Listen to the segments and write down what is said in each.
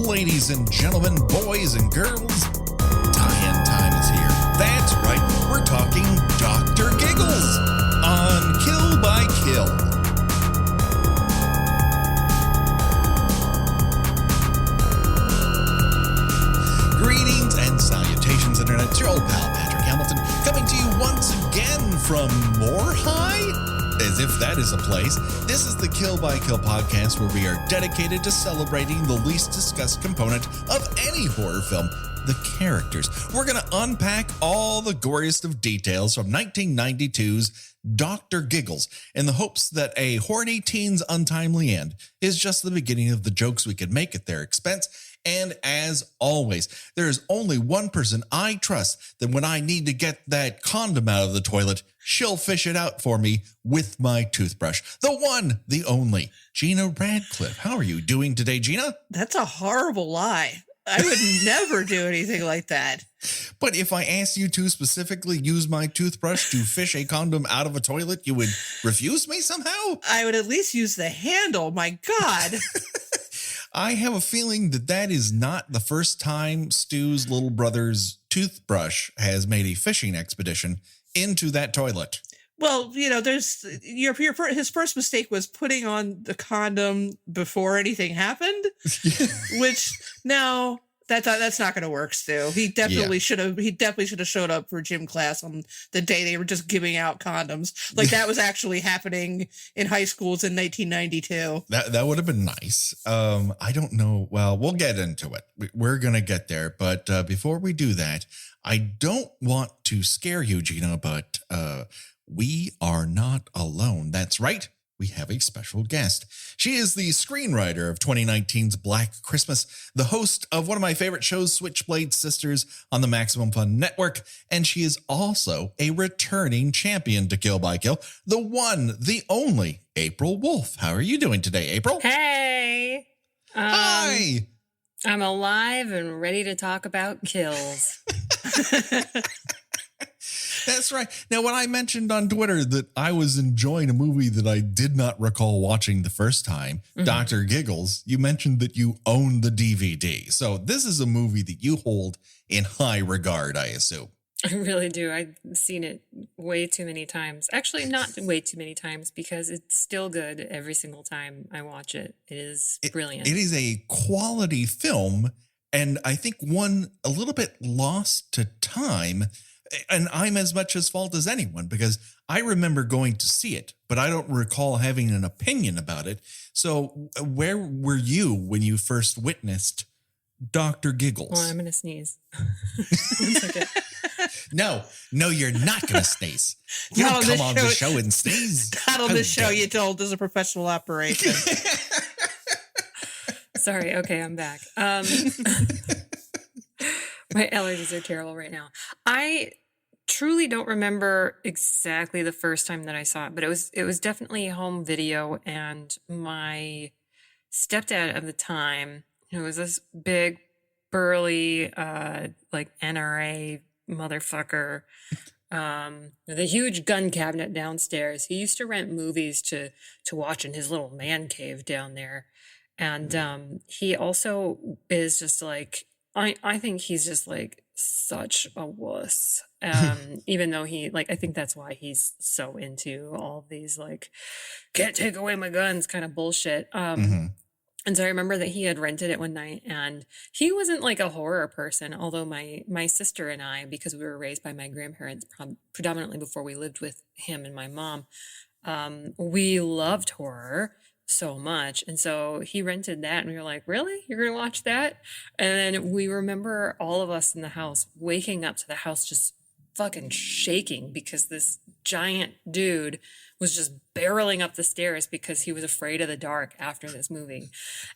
Ladies and gentlemen, boys and girls, tie-in time is here. That's right, we're talking Dr. Giggles on Kill by Kill. Greetings and salutations, Internet. It's your old pal, Patrick Hamilton, coming to you once again from More High? As if that is a place. This is the Kill by Kill podcast where we are dedicated to celebrating the least discussed component of any horror film, the characters. We're going to unpack all the goriest of details from 1992's Dr. Giggles in the hopes that a horny teen's untimely end is just the beginning of the jokes we could make at their expense. And as always, there is only one person I trust that when I need to get that condom out of the toilet, she'll fish it out for me with my toothbrush. The one, the only, Gina Radcliffe. How are you doing today, Gina? That's a horrible lie. I would never do anything like that. But if I asked you to specifically use my toothbrush to fish a condom out of a toilet, you would refuse me somehow? I would at least use the handle. My God. I have a feeling that that is not the first time Stu's little brother's toothbrush has made a fishing expedition into that toilet. Well, you know, there's his first mistake was putting on the condom before anything happened, which now that's not going to work, Stu. He definitely should have showed up for gym class on the day they were just giving out condoms. Like that was actually happening in high schools in 1992. That would have been nice. I don't know. Well, we'll get into it. We're going to get there. But before we do that, I don't want to scare you, Gina, but we are not alone. That's right. We have a special guest. She is the screenwriter of 2019's Black Christmas, the host of one of my favorite shows, Switchblade Sisters, on the Maximum Fun Network, and she is also a returning champion to Kill by Kill, the one, the only, April Wolfe. How are you doing today, April? Hey! Hi! I'm alive and ready to talk about kills. That's right. Now, when I mentioned on Twitter that I was enjoying a movie that I did not recall watching the first time, Dr. Giggles, you mentioned that you own the DVD. So this is a movie that you hold in high regard, I assume. I really do. I've seen it way too many times. Actually, not way too many times because it's still good every single time I watch it. It is brilliant. It is a quality film, and I think one a little bit lost to time. And I'm as much as fault as anyone because I remember going to see it, but I don't recall having an opinion about it. So where were you when you first witnessed Dr. Giggles? Oh, I'm going to sneeze. It's okay. No, you're not going to sneeze. You don't come on the show and sneeze. Not on this show, you told is a professional operation. Sorry. Okay, I'm back. My allergies are terrible right now. I truly don't remember exactly the first time that I saw it, but it was definitely home video. And my stepdad of the time, who was this big, burly, like NRA motherfucker, with a huge gun cabinet downstairs. He used to rent movies to watch in his little man cave down there. And he also is just like, I think he's just like such a wuss. Even though I think that's why he's so into all of these like, can't take away my guns kind of bullshit. And so I remember that he had rented it one night and he wasn't like a horror person. Although my sister and I, because we were raised by my grandparents predominantly before we lived with him and my mom, we loved horror so much. And so he rented that and we were like, really? You're going to watch that? And then we remember all of us in the house waking up to the house just fucking shaking because this giant dude was just barreling up the stairs because he was afraid of the dark after this movie.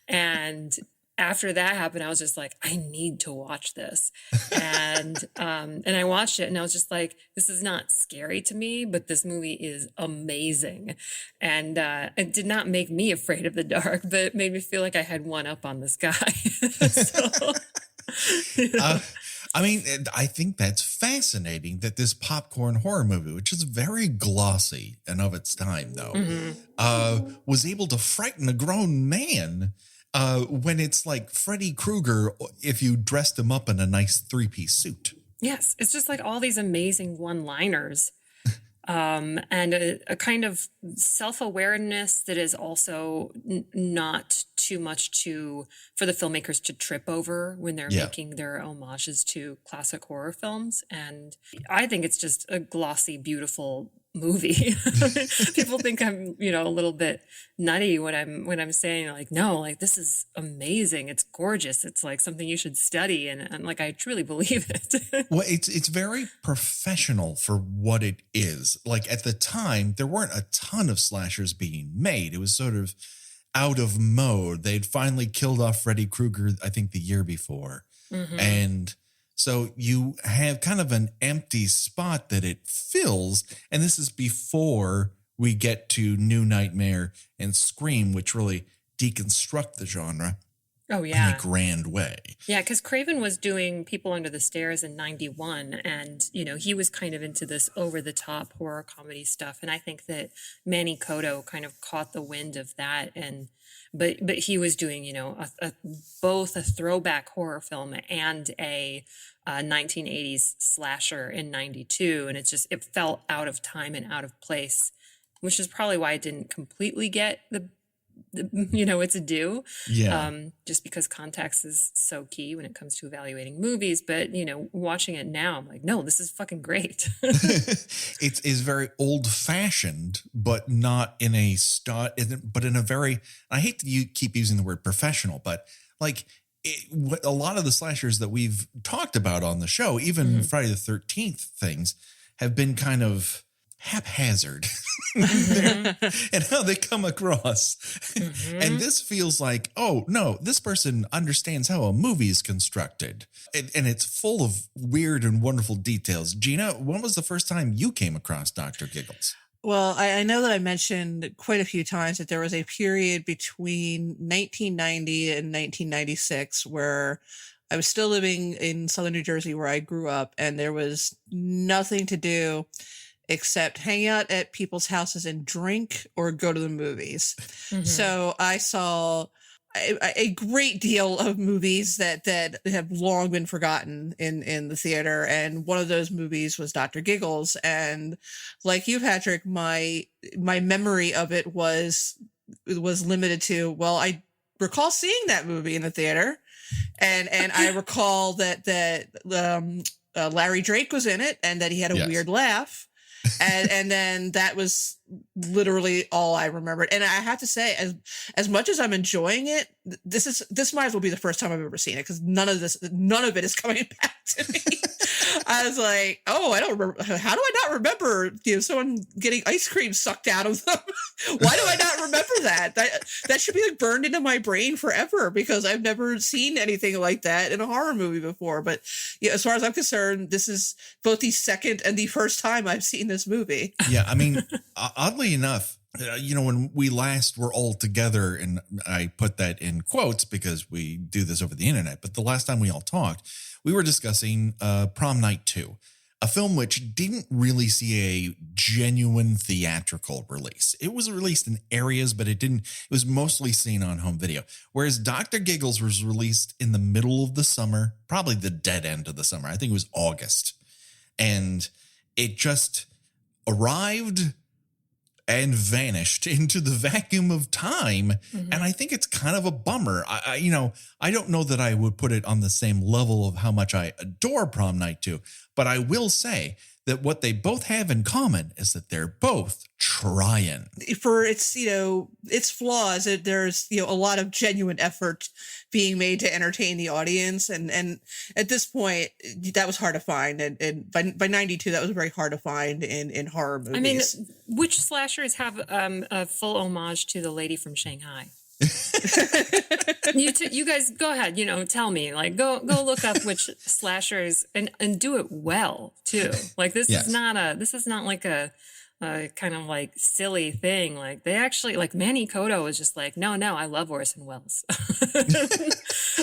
And after that happened, I was just like, I need to watch this. And I watched it and I was just like, this is not scary to me, but this movie is amazing. And it did not make me afraid of the dark, but it made me feel like I had one up on this guy. So, you know. I mean, I think that's fascinating that this popcorn horror movie, which is very glossy and of its time, though, was able to frighten a grown man. when it's like Freddy Krueger if you dressed him up in a nice 3-piece suit. Yes, it's just like all these amazing one-liners, and a kind of self-awareness that is also not too much for the filmmakers to trip over when they're making their homages to classic horror films. And I think it's just a glossy, beautiful movie. People think I'm, a little bit nutty when I'm saying like, no, like this is amazing. It's gorgeous. It's like something you should study. And like, I truly believe it. Well, it's very professional for what it is. Like at the time, there weren't a ton of slashers being made. It was sort of out of mode. They'd finally killed off Freddy Krueger, I think the year before. Mm-hmm. And so you have kind of an empty spot that it fills. And this is before we get to New Nightmare and Scream, which really deconstruct the genre. Oh, yeah. In a grand way. Yeah, because Craven was doing People Under the Stairs in 91. And, he was kind of into this over-the-top horror comedy stuff. And I think that Manny Cotto kind of caught the wind of that. But he was doing, both a throwback horror film and a 1980s slasher in 92. And it felt out of time and out of place, which is probably why it didn't completely get the it's a due. Yeah. Just because context is so key when it comes to evaluating movies. But, watching it now, I'm like, no, this is fucking great. It's very old fashioned, but not in a but in a very, I hate that you keep using the word professional, but like a lot of the slashers that we've talked about on the show, even Friday the 13th things, have been kind of haphazard and how they come across. And this feels like, oh no, this person understands how a movie is constructed, and it's full of weird and wonderful details. Gina, when was the first time you came across Dr. Giggles? Well, I know that I mentioned quite a few times that there was a period between 1990 and 1996 where I was still living in Southern New Jersey where I grew up, and there was nothing to do except hang out at people's houses and drink or go to the movies. So I saw a great deal of movies that have long been forgotten in the theater. And one of those movies was Dr. Giggles. And like you, Patrick, my memory of it was limited to, well, I recall seeing that movie in the theater. And I recall that Larry Drake was in it and that he had a weird laugh. And then that was literally all I remembered. And I have to say, as much as I'm enjoying it, this might as well be the first time I've ever seen it, because none of it is coming back to me. I was like, oh, I don't remember. How do I not remember someone getting ice cream sucked out of them? Why do I not remember that? That should be like burned into my brain forever, because I've never seen anything like that in a horror movie before. But as far as I'm concerned, this is both the second and the first time I've seen this movie. Yeah, I mean, oddly enough, when we last were all together, and I put that in quotes because we do this over the internet, but the last time we all talked, we were discussing Prom Night 2, a film which didn't really see a genuine theatrical release. It was released in areas, but it was mostly seen on home video. Whereas Dr. Giggles was released in the middle of the summer, probably the dead end of the summer. I think it was August. And it just arrived and vanished into the vacuum of time. And I think it's kind of a bummer. I don't know that I would put it on the same level of how much I adore Prom Night 2, but I will say that what they both have in common is that they're both trying. For its flaws, there's a lot of genuine effort being made to entertain the audience, and at this point that was hard to find, and by 92 that was very hard to find in horror movies. I mean, which slashers have a full homage to the lady from Shanghai? You guys go ahead, tell me, like go look up which slashers and do it well too. Like this is not like a kind of like silly thing. Like they actually, like Manny Cotto is just like, no, I love Orson Welles.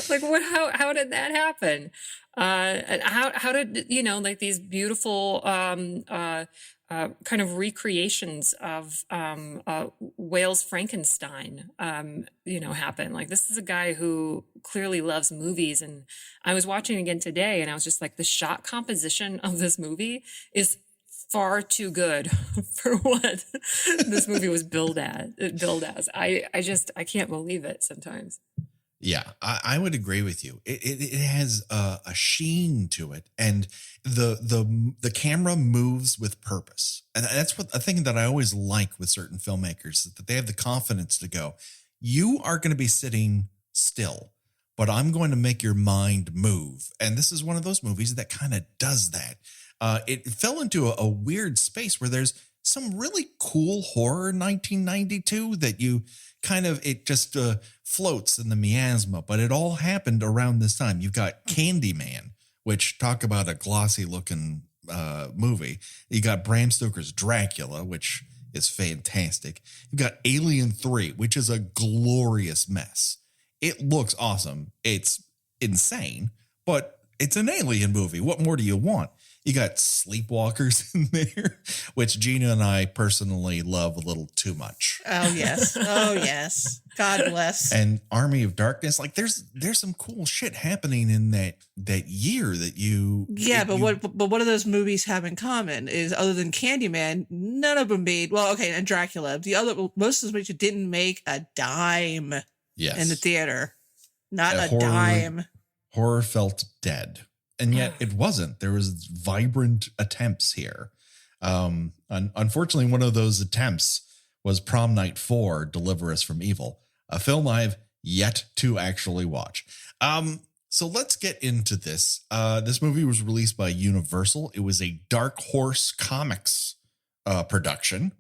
Like how did that happen? And how did like these beautiful kind of recreations of Wales Frankenstein, happen. Like, this is a guy who clearly loves movies. And I was watching again today, and I was just like, the shot composition of this movie is far too good for what this movie was billed as. I can't believe it sometimes. Yeah, I would agree with you. It has a sheen to it, and the camera moves with purpose, and that's what a thing that I always like with certain filmmakers, that they have the confidence to go, you are going to be sitting still, but I'm going to make your mind move. And this is one of those movies that kind of does that. It fell into a weird space where there's some really cool horror in 1992 that you kind of, it just floats in the miasma, but it all happened around this time. You've got Candyman, which, talk about a glossy looking movie. You got Bram Stoker's Dracula, which is fantastic. You've got Alien 3, which is a glorious mess. It looks awesome. It's insane, but it's an alien movie. What more do you want? You got Sleepwalkers in there, which Gina and I personally love a little too much. Oh, yes. Oh, yes. God bless. And Army of Darkness. Like, there's some cool shit happening in that year that you... Yeah, but what do those movies have in common is, other than Candyman, none of them made... Well, okay, and Dracula. Most of those movies didn't make a dime in the theater. Not a dime. Horror felt dead. And yet it wasn't. There was vibrant attempts here. Unfortunately, one of those attempts was Prom Night 4, Deliver Us from Evil, a film I've yet to actually watch. So let's get into this. This movie was released by Universal. It was a Dark Horse Comics production.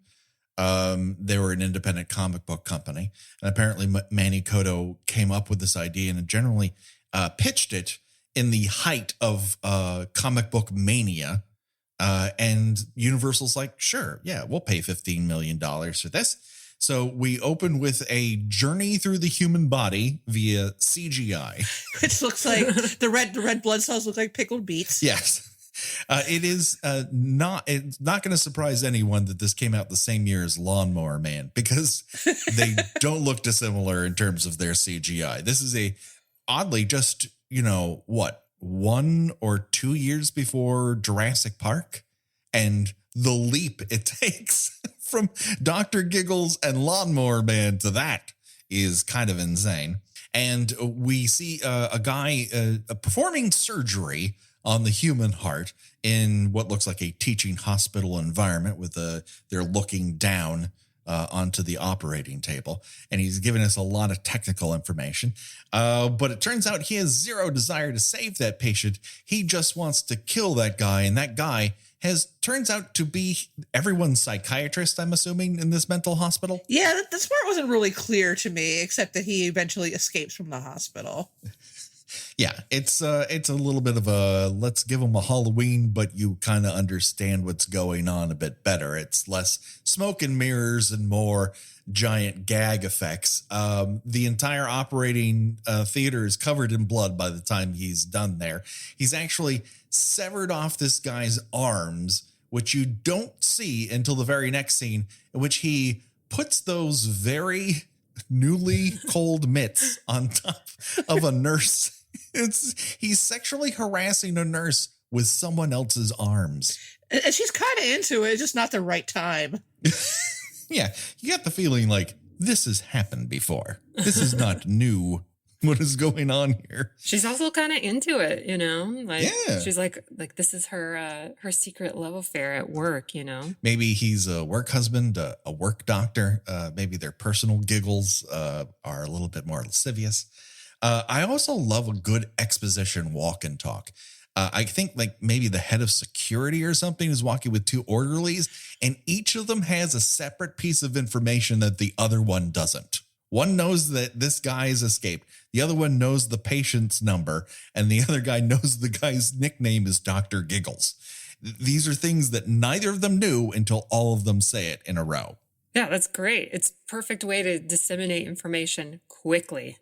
They were an independent comic book company. And apparently Manny Cotto came up with this idea and generally pitched it in the height of comic book mania. And Universal's like, sure, yeah, we'll pay $15 million for this. So we open with a journey through the human body via CGI. Which looks like the red blood cells look like pickled beets. Yes. It's not going to surprise anyone that this came out the same year as Lawnmower Man, because they don't look dissimilar in terms of their CGI. This is oddly just, 1 or 2 years before Jurassic Park, and the leap it takes from Dr. Giggles and Lawnmower Man to that is kind of insane. And we see a guy performing surgery on the human heart in what looks like a teaching hospital environment with they're looking down onto the operating table, and he's giving us a lot of technical information. But it turns out he has zero desire to save that patient. He just wants to kill that guy, and that guy turns out to be everyone's psychiatrist, I'm assuming, in this mental hospital. Yeah, this part wasn't really clear to me, except that he eventually escapes from the hospital. Yeah, it's a little bit of let's give them a Halloween, but you kind of understand what's going on a bit better. It's less smoke and mirrors and more giant gag effects. The entire operating theater is covered in blood by the time he's done there. He's actually severed off this guy's arms, which you don't see until the very next scene, in which he puts those very newly cold mitts on top of a nurse. He's sexually harassing a nurse with someone else's arms. And she's kind of into it, just not the right time. Yeah, you got the feeling like this has happened before. This is not new. What is going on here? She's also kind of into it, Like, yeah. She's like this is her secret love affair at work, Maybe he's a work husband, a work doctor. Maybe their personal giggles are a little bit more lascivious. I also love a good exposition walk and talk. I think like maybe the head of security or something is walking with two orderlies, and each of them has a separate piece of information that the other one doesn't. One knows that this guy has escaped. The other one knows the patient's number, and the other guy knows the guy's nickname is Dr. Giggles. These are things that neither of them knew until all of them say it in a row. Yeah, that's great. It's a perfect way to disseminate information quickly.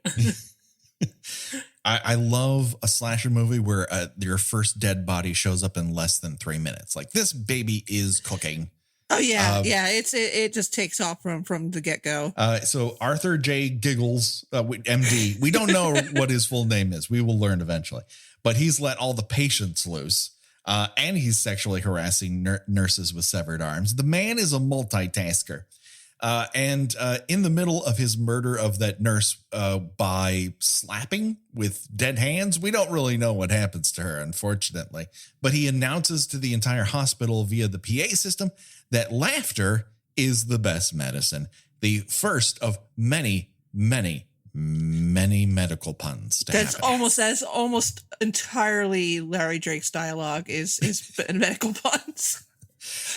I love a slasher movie where your first dead body shows up in less than 3 minutes. Like, this baby is cooking. Oh yeah, it just takes off from the get go. So Arthur J. Giggles, MD, we don't know what his full name is. We will learn eventually, but he's let all the patients loose. And he's sexually harassing nurses with severed arms. The man is a multitasker. And in the middle of his murder of that nurse by slapping with dead hands, we don't really know what happens to her, unfortunately. But he announces to the entire hospital via the PA system that laughter is the best medicine. The first of many, many, many medical puns. That's almost entirely Larry Drake's dialogue is medical puns.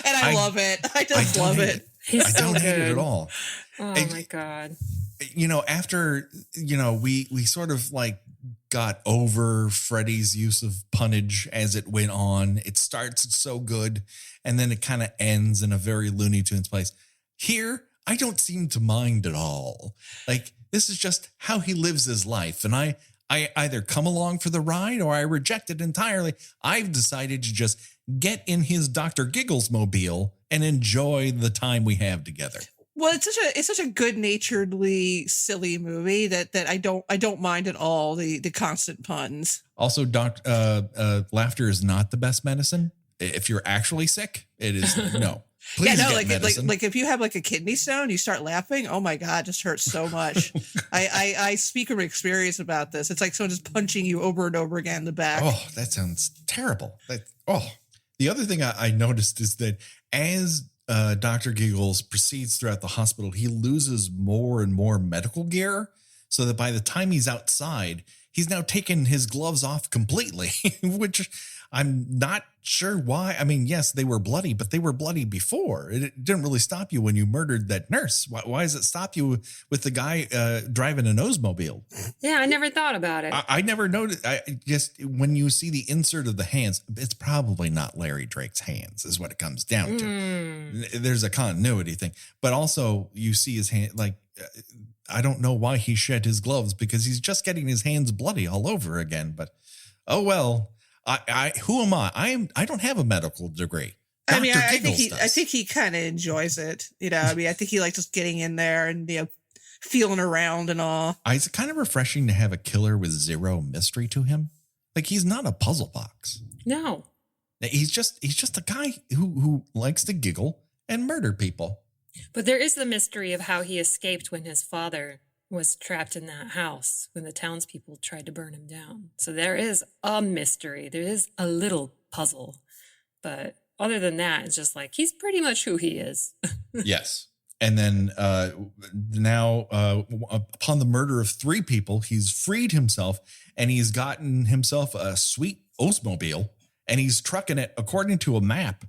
And I love it. I just love it. He's I don't hate it at all. Oh my God. After, we sort of like got over Freddie's use of punnage as it went on. It starts, it's so good. And then it kind of ends in a very Looney Tunes place. Here, I don't seem to mind at all. Like, this is just how he lives his life. And I either come along for the ride or I reject it entirely. I've decided to just get in his Dr. Giggles mobile and enjoy the time we have together. Well, it's such a good-naturedly silly movie that I don't mind at all the constant puns. Also, laughter is not the best medicine. If you're actually sick, it is no. Please get medicine. like if you have like a kidney stone, you start laughing. Oh my God, it just hurts so much. I speak from experience about this. It's like someone just punching you over and over again in the back. Oh, that sounds terrible. The other thing I noticed is that as Dr. Giggles proceeds throughout the hospital, he loses more and more medical gear, so that by the time he's outside, he's now taken his gloves off completely, which I'm not sure why. I mean, yes, they were bloody, but they were bloody before. It didn't really stop you when you murdered that nurse. Why does it stop you with the guy driving a Oldsmobile? Yeah, I never thought about it. I never noticed. I just, when you see the insert of the hands, it's probably not Larry Drake's hands is what it comes down to. There's a continuity thing, but also you see his hand, like, I don't know why he shed his gloves because he's just getting his hands bloody all over again, but oh well. Who am I? I don't have a medical degree. I mean, I think he kind of enjoys it. I mean, I think he likes just getting in there and feeling around and all. It's kind of refreshing to have a killer with zero mystery to him. Like, he's not a puzzle box. No, he's just a guy who likes to giggle and murder people. But there is the mystery of how he escaped when his father was trapped in that house when the townspeople tried to burn him down. So there is a mystery. There is a little puzzle. But other than that, it's just like, he's pretty much who he is. Yes. And then now, upon the murder of 3 people, he's freed himself and he's gotten himself a sweet Oldsmobile and he's trucking it, according to a map,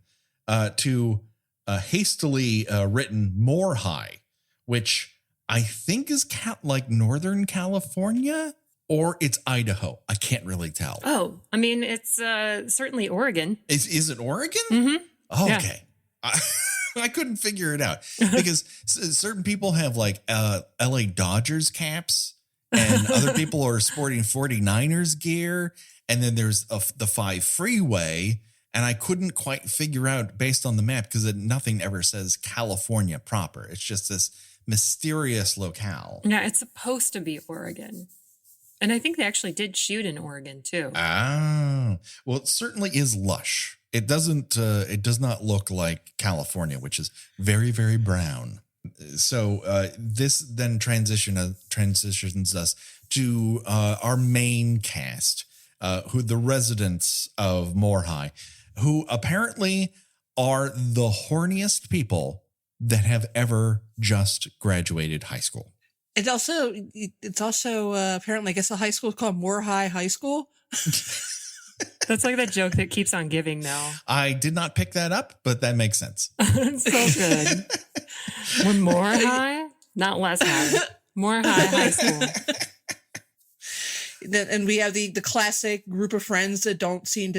to a hastily written Moore High, which I think is like Northern California or it's Idaho. I can't really tell. Oh, I mean, it's certainly Oregon. Is it Oregon? Mm-hmm. Oh, yeah. Okay. I couldn't figure it out because certain people have like LA Dodgers caps and other people are sporting 49ers gear. And then there's the 5 freeway. And I couldn't quite figure out based on the map because nothing ever says California proper. It's just this mysterious locale. Yeah, it's supposed to be Oregon. And I think they actually did shoot in Oregon too. Ah, well, it certainly is lush. It does not look like California, which is very, very brown. So this then transitions us to our main cast, who the residents of Moore High, who apparently are the horniest people that have ever just graduated high school. It's also apparently, I guess the high school is called Moore High School. That's like that joke that keeps on giving now. I did not pick that up, but that makes sense. It's so good. We're Moore High, not less high. Moore High School. And we have the classic group of friends that don't seem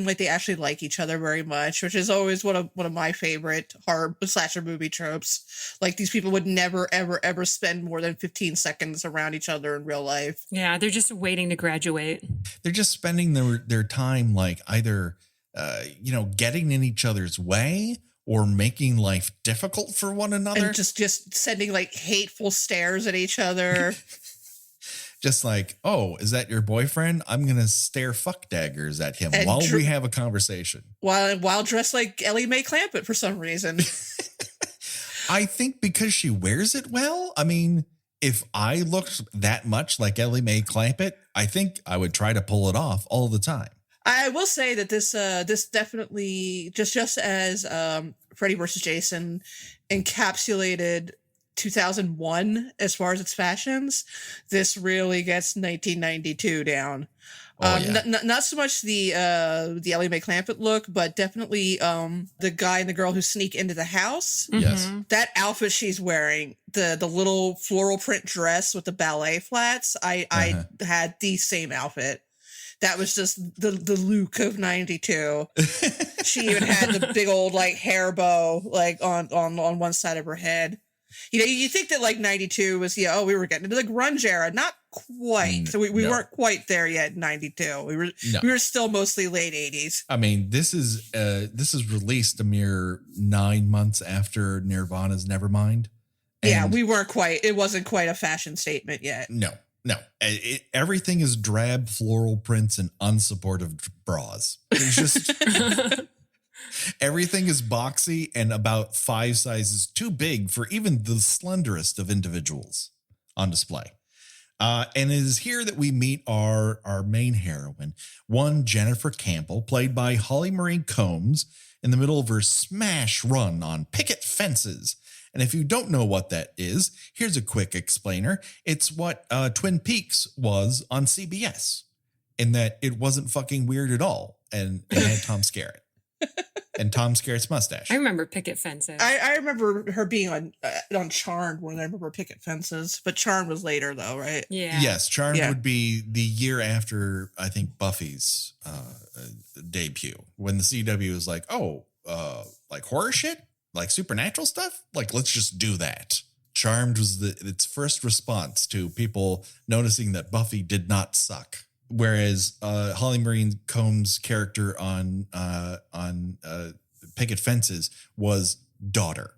like they actually like each other very much, which is always one of my favorite horror slasher movie tropes. Like, these people would never, ever, ever spend more than 15 seconds around each other in real life. Yeah, they're just waiting to graduate. They're just spending their time like either getting in each other's way or making life difficult for one another. And just sending like hateful stares at each other. Just like, oh, is that your boyfriend? I'm going to stare fuck daggers at him And while we have a conversation. While dressed like Ellie Mae Clampett for some reason. I think because she wears it well. I mean, if I looked that much like Ellie Mae Clampett, I think I would try to pull it off all the time. I will say that this definitely, just as Freddy vs. Jason encapsulated 2001 as far as its fashions, this really gets 1992 down. Not so much the Ellie Mae Clampett look, but definitely the guy and the girl who sneak into the house. Yes, that outfit she's wearing, the little floral print dress with the ballet flats. I had the same outfit. That was just the look of 92. She even had the big old like hair bow like on one side of her head. You know, you think that like 92 was, we were getting into the grunge era. Not quite. So we weren't quite there yet in 92. We were still mostly late 80s. I mean, this is released a mere 9 months after Nirvana's Nevermind. And we weren't quite. It wasn't quite a fashion statement yet. No. Everything is drab floral prints and unsupportive bras. It's just everything is boxy and about 5 sizes too big for even the slenderest of individuals on display. And it is here that we meet our main heroine, one Jennifer Campbell, played by Holly Marie Combs, in the middle of her smash run on picket fences. And if you don't know what that is, here's a quick explainer. It's what Twin Peaks was on CBS, in that it wasn't fucking weird at all. And it had Tom Skerritt. And Tom Skerritt's mustache. I remember picket fences. I remember her being on Charmed when I remember picket fences, but Charmed was later though, right? Yeah. Yes, Charmed would be the year after, I think, Buffy's debut, when the CW was like, like horror shit? Like supernatural stuff? Like, let's just do that. Charmed was its first response to people noticing that Buffy did not suck. Whereas Holly Marie Combs' character on Picket Fences was daughter.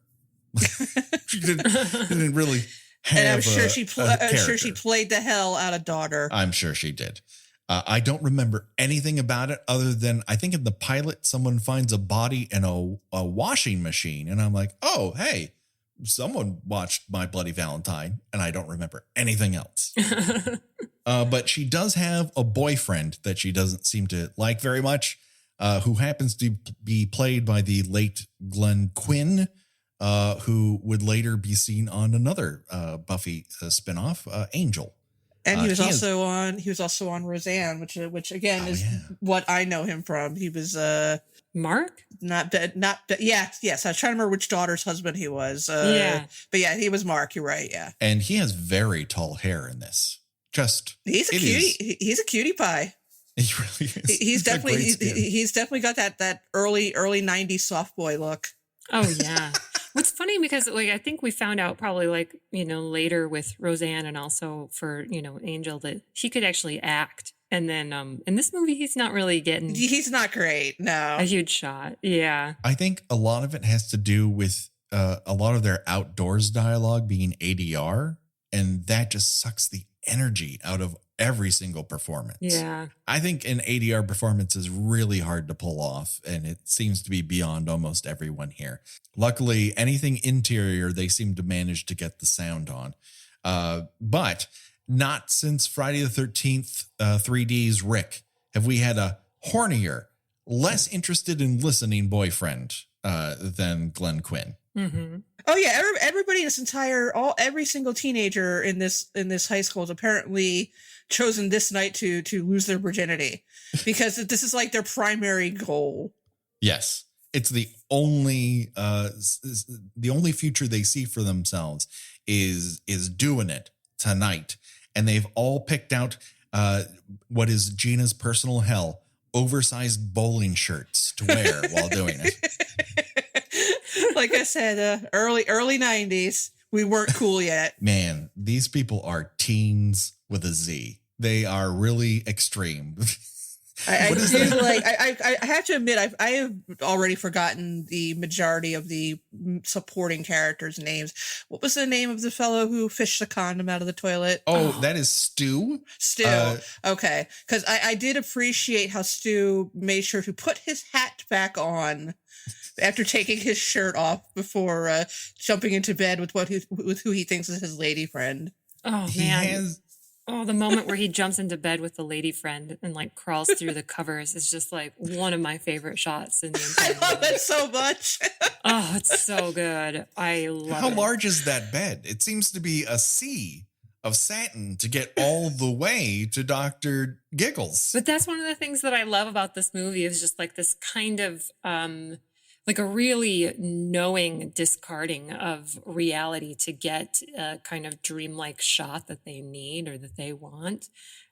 She didn't really have and I'm sure she character. played the hell out of daughter. I'm sure she did. I don't remember anything about it other than I think in the pilot, someone finds a body in a washing machine. And I'm like, oh, hey, someone watched My Bloody Valentine. And I don't remember anything else. But she does have a boyfriend that she doesn't seem to like very much, who happens to be played by the late Glenn Quinn, who would later be seen on another Buffy spinoff, Angel. And he was also on Roseanne, which again is what I know him from. He was Mark? Yes. I was trying to remember which daughter's husband he was. But yeah, he was Mark. You're right. Yeah. And he has very tall hair in this. He's a cutie. He's a cutie pie. He really is. He's definitely got that early 90s soft boy look. Oh yeah. What's funny, because I think we found out probably later with Roseanne, and also for Angel, that he could actually act. And then in this movie, he's not really getting. He's not great. No, a huge shot. Yeah, I think a lot of it has to do with a lot of their outdoors dialogue being ADR, and that just sucks the energy out of every single performance. Yeah. I think an ADR performance is really hard to pull off, and it seems to be beyond almost everyone here. Luckily, anything interior, they seem to manage to get the sound on. But not since Friday the 13th 3D's Rick have we had a hornier, less interested in listening boyfriend than Glenn Quinn. Mm-hmm. Oh yeah, everybody in this every single teenager in this high school has apparently chosen this night to lose their virginity, because this is like their primary goal. Yes, it's the only future they see for themselves is doing it tonight, and they've all picked out what is Gina's personal hell: oversized bowling shirts to wear while doing it. Like I said, early 90s, we weren't cool yet. Man, these people are teens with a Z. They are really extreme. I What is do that? like. I have to admit, I have already forgotten the majority of the supporting characters' names. What was the name of the fellow who fished the condom out of the toilet? Oh, that is Stu. Stu. Okay, because I did appreciate how Stu made sure to put his hat back on after taking his shirt off before jumping into bed with who he thinks is his lady friend. Oh He man. has Oh, the moment where he jumps into bed with the lady friend and like crawls through the covers is just like one of my favorite shots in the I entire love movie. it so much. Oh, it's so good. I love How it. large is that bed? It seems to be a sea of satin to get all the way to Dr. Giggles. But that's one of the things that I love about this movie is just like this kind of like a really knowing discarding of reality to get a kind of dreamlike shot that they need or that they want.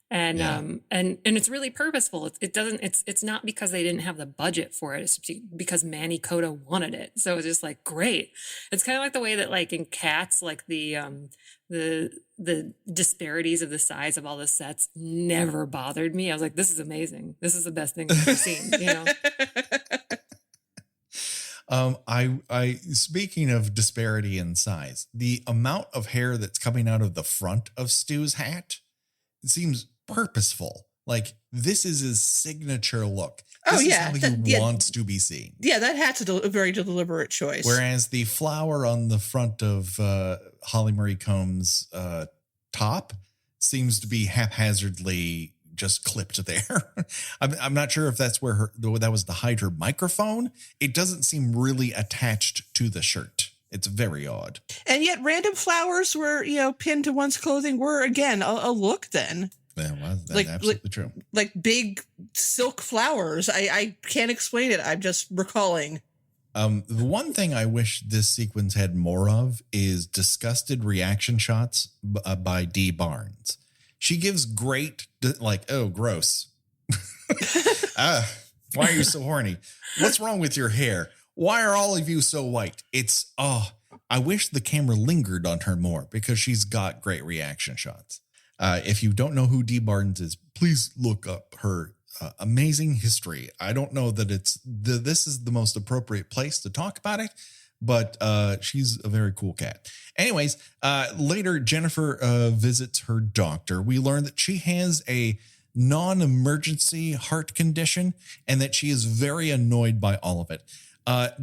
And Yeah. and it's really purposeful. It's not because they didn't have the budget for it. It's because Manny Coda wanted it. So it's just like great. It's kind of like the way that like in Cats, like the disparities of the size of all the sets never bothered me. I was like, this is amazing. This is the best thing I've ever seen. You know. I speaking of disparity in size, the amount of hair that's coming out of the front of Stu's hat, it seems purposeful. Like this is his signature look. This is how he wants to be seen. Yeah, that hat's a very deliberate choice. Whereas the flower on the front of Holly Marie Combs' top seems to be haphazardly just clipped there. I'm not sure if that's where that was to hide her microphone. It doesn't seem really attached to the shirt. It's very odd. And yet random flowers were, pinned to one's clothing were, again, a look then. Yeah, well, that's absolutely true. Like big silk flowers. I can't explain it. I'm just recalling. The one thing I wish this sequence had more of is disgusted reaction shots by Dee Barnes. She gives great, like, oh, gross. Why are you so horny? What's wrong with your hair? Why are all of you so white? I wish the camera lingered on her more because she's got great reaction shots. If you don't know who Dee Barnes is, please look up her amazing history. I don't know that this is the most appropriate place to talk about it, but she's a very cool cat. Anyways, later Jennifer visits her doctor. We learn that she has a non-emergency heart condition and that she is very annoyed by all of it.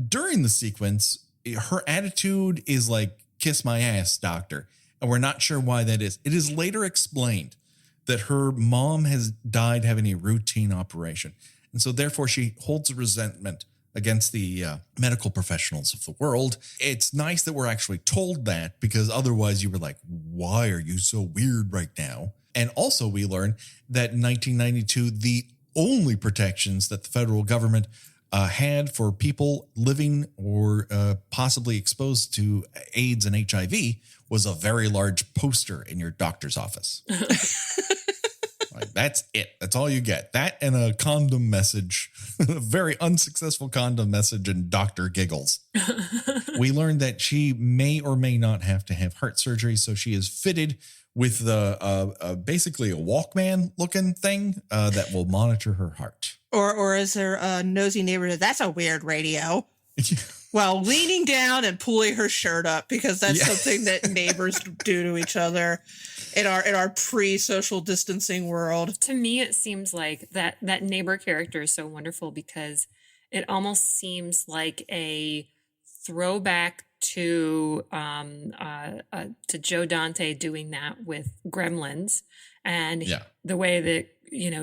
During the sequence, her attitude is like, kiss my ass, doctor. And we're not sure why that is. It is later explained that her mom has died having a routine operation. And so therefore she holds a resentment against the medical professionals of the world. It's nice that we're actually told that because otherwise you were like, why are you so weird right now? And also we learn that in 1992, the only protections that the federal government had for people living or possibly exposed to AIDS and HIV was a very large poster in your doctor's office. Like, that's it. That's all you get. That and a condom message, a very unsuccessful condom message in Dr. Giggles. We learned that she may or may not have to have heart surgery. So she is fitted with basically a Walkman looking thing that will monitor her heart. Or as her nosy neighbor said, that's a weird radio. While leaning down and pulling her shirt up because that's something that neighbors do to each other in our pre-social distancing world. To me, it seems like that neighbor character is so wonderful because it almost seems like a throwback to Joe Dante doing that with Gremlins, and the way that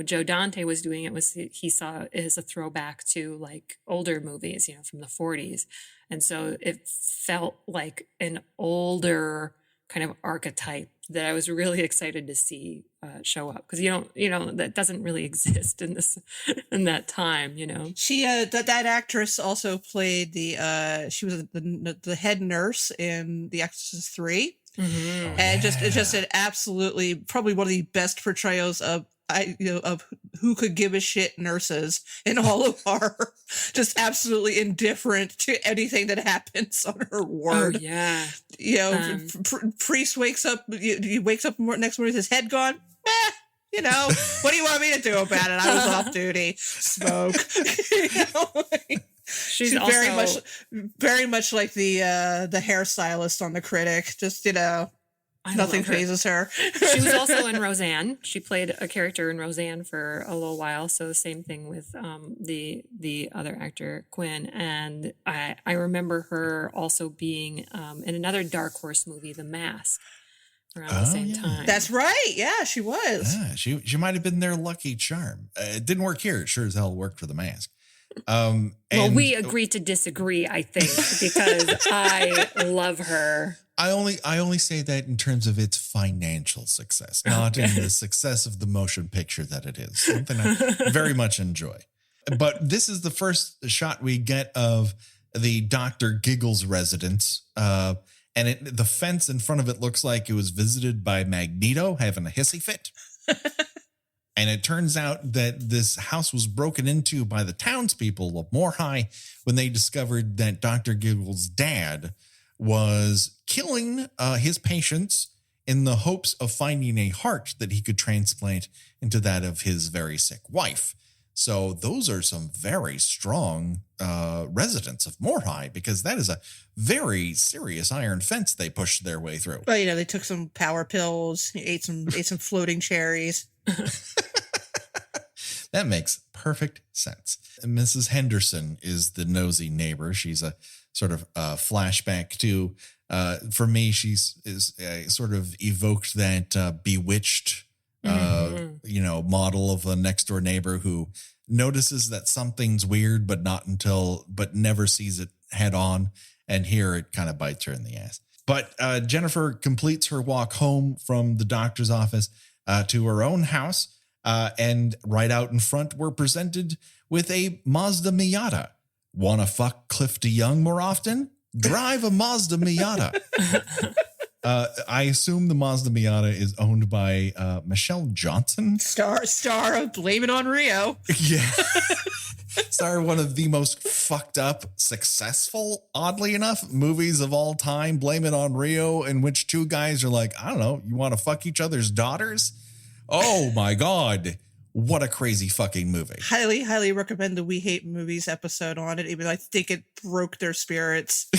Joe Dante was doing it was he saw it as a throwback to like older movies, from the 40s, and so it felt like an older kind of archetype that I was really excited to see show up because that doesn't really exist in that time. She that actress also played she was the head nurse in The Exorcist 3. Mm-hmm. And just an absolutely probably one of the best portrayals of who could give a shit nurses in all of our just absolutely indifferent to anything that happens on her ward. Oh yeah. Priest wakes up. He wakes up next morning with his head gone. what do you want me to do about it? I was off duty. Smoke. She's also very much like the hairstylist on The Critic. Just, nothing phases her. She was also in Roseanne. She played a character in Roseanne for a little while. So the same thing with the other actor, Quinn. And I remember her also being in another Dark Horse movie, The Mask, around the same time. That's right. Yeah, she was. Yeah, she might have been their lucky charm. It didn't work here. It sure as hell worked for The Mask. Well, we agree to disagree, I think, because I love her. I only say that in terms of its financial success, not in the success of the motion picture that it is. Something I very much enjoy. But this is the first shot we get of the Dr. Giggles residence. And the fence in front of it looks like it was visited by Magneto having a hissy fit. And it turns out that this house was broken into by the townspeople of Moor High when they discovered that Dr. Giggles' dad was killing his patients in the hopes of finding a heart that he could transplant into that of his very sick wife. So those are some very strong residents of Moor High, because that is a very serious iron fence they pushed their way through. Well, they took some power pills, ate some floating cherries. That makes perfect sense. Mrs. Henderson is the nosy neighbor. She's a sort of flashback to, for me, is sort of evoked that bewitched, model of a next door neighbor who notices that something's weird, but never sees it head on. And here it kind of bites her in the ass. But Jennifer completes her walk home from the doctor's office to her own house. And right out in front, we're presented with a Mazda Miata. Wanna fuck Cliff DeYoung more often? Drive a Mazda Miata. I assume the Mazda Miata is owned by Michelle Johnson. Star of Blame It on Rio. Yeah. Star of one of the most fucked up, successful, oddly enough, movies of all time, Blame It on Rio, in which two guys are like, I don't know, you want to fuck each other's daughters? Oh my God. What a crazy fucking movie. Highly, highly recommend the We Hate Movies episode on it. Even I think it broke their spirits.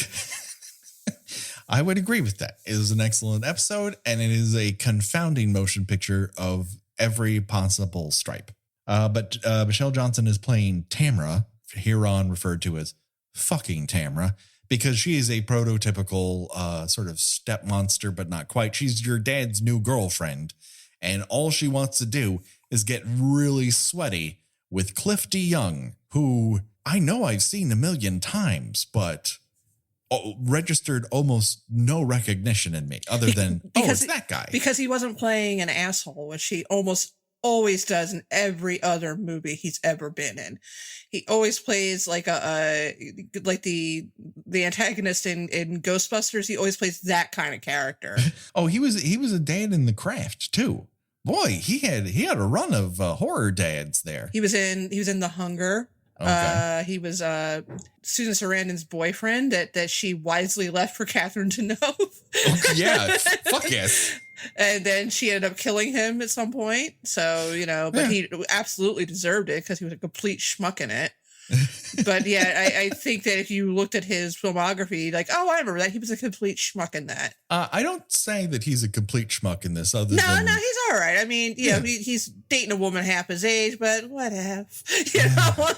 I would agree with that. It is an excellent episode, and it is a confounding motion picture of every possible stripe. But Michelle Johnson is playing Tamra, hereon referred to as fucking Tamra, because she is a prototypical sort of step monster, but not quite. She's your dad's new girlfriend. And all she wants to do is get really sweaty with Cliff DeYoung, who I know I've seen a million times, but registered almost no recognition in me other than, it's that guy. Because he wasn't playing an asshole, which he almost always does in every other movie he's ever been in. He always plays like the antagonist in Ghostbusters. He always plays that kind of character. He was a dad in The Craft too. Boy, he had a run of horror dads there. He was in The Hunger. Okay. He was Susan Sarandon's boyfriend that she wisely left for Catherine Deneuve. Okay, yeah, fuck yes. And then she ended up killing him at some point. So, but he absolutely deserved it because he was a complete schmuck in it. But yeah, I think that if you looked at his filmography, like, I remember that he was a complete schmuck in that. I don't say that he's a complete schmuck in this. No, he's all right. I mean, he's dating a woman half his age, but whatever.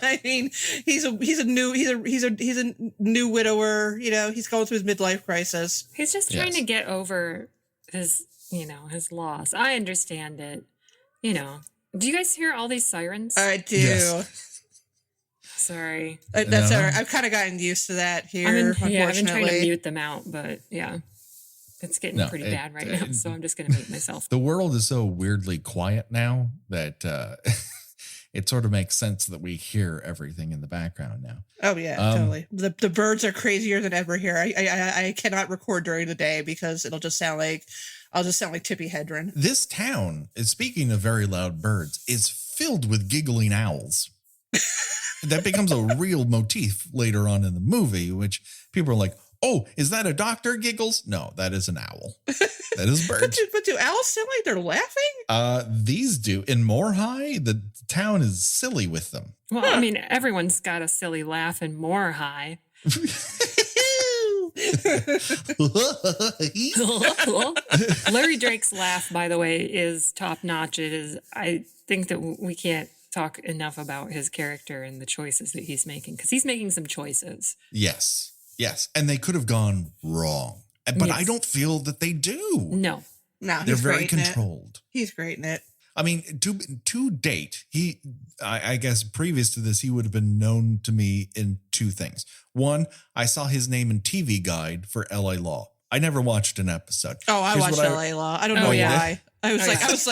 I mean, he's a new widower. He's going through his midlife crisis. He's just trying to get over his loss. I understand it. Do you guys hear all these sirens? I do. Yes. Sorry. That's all right. I've kind of gotten used to that here, unfortunately. I've been trying to mute them out, but yeah. It's getting pretty bad right now, so I'm just going to mute myself. The world is so weirdly quiet now that it sort of makes sense that we hear everything in the background now. Oh, yeah, totally. The birds are crazier than ever here. I cannot record during the day because I'll just sound like Tippi Hedren. This town, speaking of very loud birds, is filled with giggling owls. That becomes a real motif later on in the movie, which people are like, Oh, is that a doctor, Giggles? No, that is an owl. That is a bird. but do owls sound like they're laughing? These do. In Moorhigh, the town is silly with them. Well, I mean, everyone's got a silly laugh in Moorhigh. Larry Drake's laugh, by the way, is top notch. It is. I think that we can't talk enough about his character and the choices that he's making, because he's making some choices. Yes. And they could have gone wrong, but I don't feel that they do. No, they're very controlled. He's great in it. I mean, to date, I guess previous to this, he would have been known to me in two things. One, I saw his name in TV Guide for LA Law. I never watched an episode. Oh, I watched LA Law. I don't know why. I was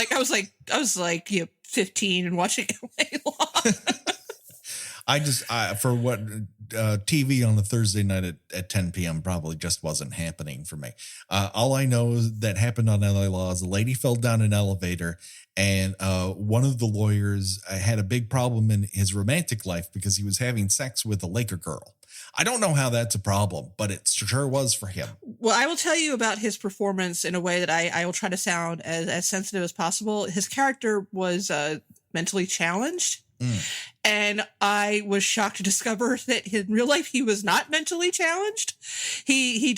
like, 15 and watching LA Law. I just, for what TV on a Thursday night at 10 p.m. probably just wasn't happening for me. All I know that happened on LA Law is a lady fell down an elevator, and one of the lawyers had a big problem in his romantic life because he was having sex with a Laker girl. I don't know how that's a problem, but it sure was for him. Well, I will tell you about his performance in a way that I will try to sound as sensitive as possible. His character was mentally challenged. And I was shocked to discover that in real life, he was not mentally challenged. He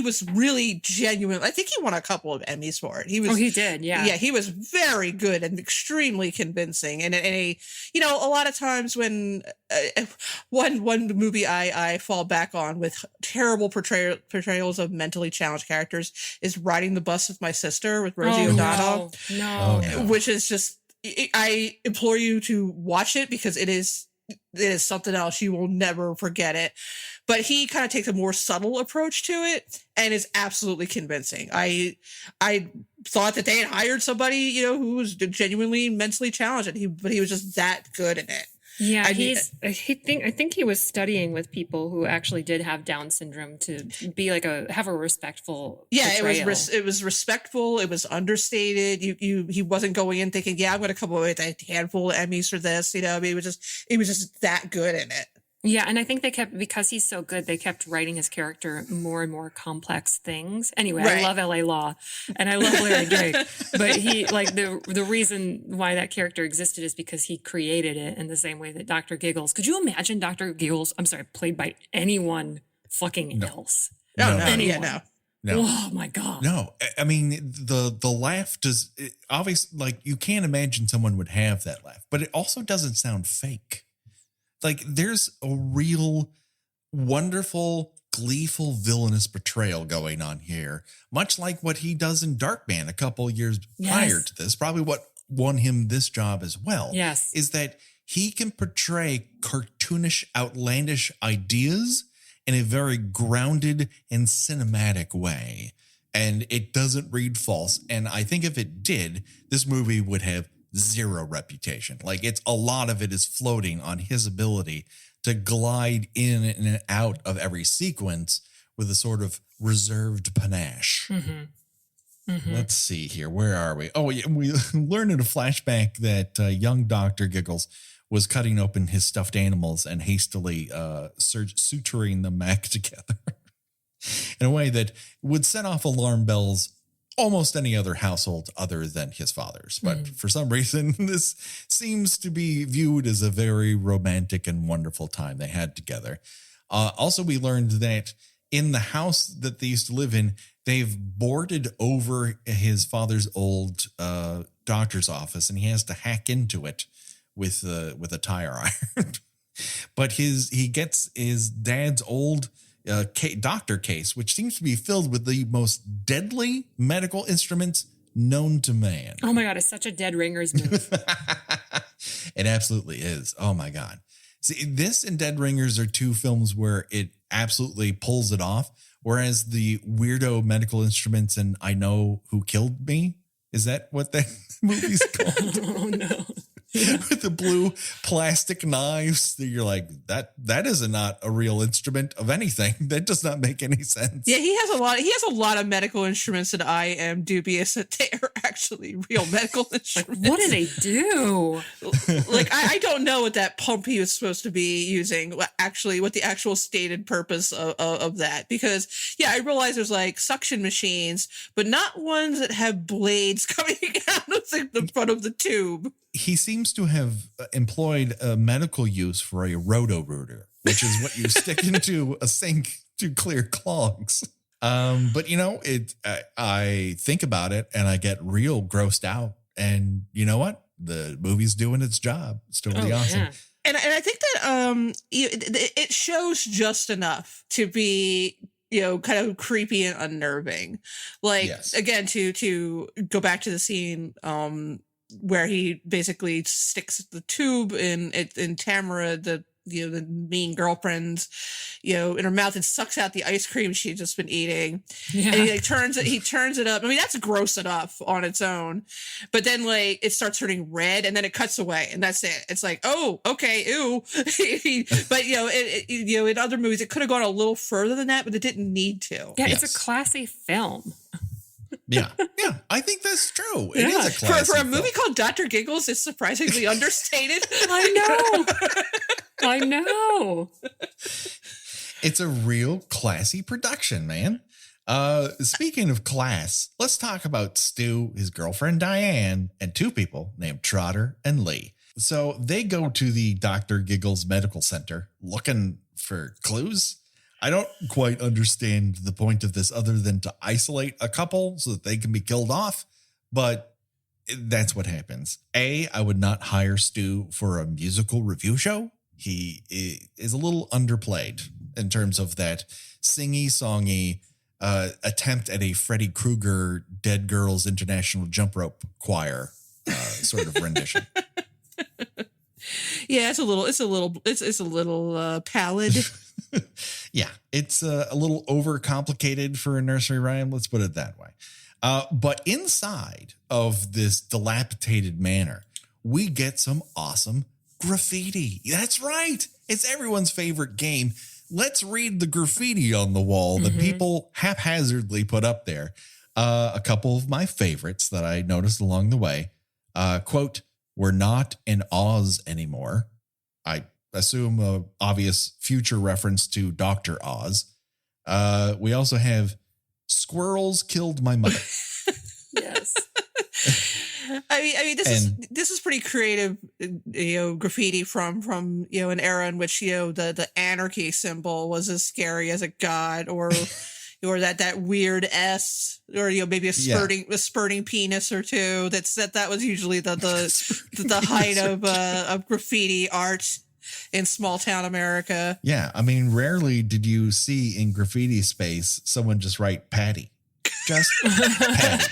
was really genuine. I think he won a couple of Emmys for it. He did. Yeah. Yeah. He was very good and extremely convincing. And a lot of times when one movie I fall back on with terrible portrayals of mentally challenged characters is Riding the Bus with My Sister with Rosie O'Donnell. No. Which is just, I implore you to watch it because it is something else. You will never forget it. But he kind of takes a more subtle approach to it and is absolutely convincing. I thought that they had hired somebody, who was genuinely mentally challenged, but he was just that good in it. Yeah, I think he was studying with people who actually did have Down syndrome to be have a respectful portrayal. It was respectful. It was understated. He wasn't going in thinking, I'm going to come away with a handful of Emmys for this. I mean, it was just that good in it. Yeah, and I think because he's so good, they kept writing his character more and more complex things. Anyway, right. I love LA Law and I love Larry Drake, but he the reason why that character existed is because he created it in the same way that Dr. Giggles. Could you imagine Dr. Giggles, played by anyone fucking else? No. Oh my God. No, I mean, the laugh does obviously, you can't imagine someone would have that laugh, but it also doesn't sound fake. There's a real wonderful, gleeful, villainous portrayal going on here, much like what he does in Darkman a couple years prior to this. Probably what won him this job as well. Yes. Is that he can portray cartoonish, outlandish ideas in a very grounded and cinematic way. And it doesn't read false. And I think if it did, this movie would have zero reputation. A lot of it is floating on his ability to glide in and out of every sequence with a sort of reserved panache. Let's see here. Where are we? Oh, yeah, we learned in a flashback that young Dr. Giggles was cutting open his stuffed animals and hastily suturing them back together in a way that would set off alarm bells almost any other household other than his father's. But for some reason, this seems to be viewed as a very romantic and wonderful time they had together. Also, we learned that in the house that they used to live in, they've boarded over his father's old doctor's office, and he has to hack into it with a tire iron. But he gets his dad's old doctor case, which seems to be filled with the most deadly medical instruments known to man. Oh my God, it's such a dead ringers move. It absolutely is. Oh my God. See, this and Dead Ringers are two films where it absolutely pulls it off, whereas the weirdo medical instruments and I Know Who Killed Me, is that what that movie's called? Oh no. With the blue plastic knives, you're like, that is not a real instrument of anything. That does not make any sense. Yeah, he has a lot of medical instruments that I am dubious that they are actually real medical instruments. What do they do? Like, I don't know what that pump he was supposed to be using, what the actual stated purpose of that. Because, yeah, I realize there's like suction machines, but not ones that have blades coming out of the front of the tube. He seems to have employed a medical use for a roto-rooter, which is what you stick into a sink to clear clogs. But I think about it and I get real grossed out. And you know what? The movie's doing its job. It's totally awesome. Yeah. And I think that it shows just enough to be, kind of creepy and unnerving. Like, Yes. again, to go back to the scene where he basically sticks the tube in Tamara, the mean girlfriend's, in her mouth and sucks out the ice cream she'd just been eating. Yeah. And he turns it up. I mean, that's gross enough on its own. But then like it starts turning red and then it cuts away and that's it. It's like, oh, okay, ew. But in other movies it could have gone a little further than that, but it didn't need to. Yeah, Yes. it's a classy film. Yeah. I think that's true. It is a For classic a movie film. called Dr. Giggles, it's surprisingly understated. I know. It's a real classy production, man. Speaking of class, let's talk about Stu, his girlfriend Diane, and two people named Trotter and Lee. So they go to the Dr. Giggles Medical Center looking for clues. I don't quite understand the point of this other than to isolate a couple so that they can be killed off, but that's what happens. I would not hire Stu for a musical review show. He is a little underplayed in terms of that singy-songy attempt at a Freddy Krueger Dead Girls International Jump Rope Choir sort of rendition. Yeah, it's a little pallid. Yeah, it's a little overcomplicated for a nursery rhyme. Let's put it that way. But inside of this dilapidated manor, we get some awesome graffiti. That's right. It's everyone's favorite game. Let's read the graffiti on the wall that people haphazardly put up there. A couple of my favorites that I noticed along the way. Quote, "We're not in Oz anymore." I assume a obvious future reference to Dr. Oz. We also have "Squirrels killed my mother." Yes. I mean, this is pretty creative, graffiti from an era in which the anarchy symbol was as scary as a god, or that weird S, or maybe a spurting penis or two. That was usually the height of graffiti art in small town America. Yeah, I mean, rarely did you see in graffiti space someone just write Patty. Just Patty.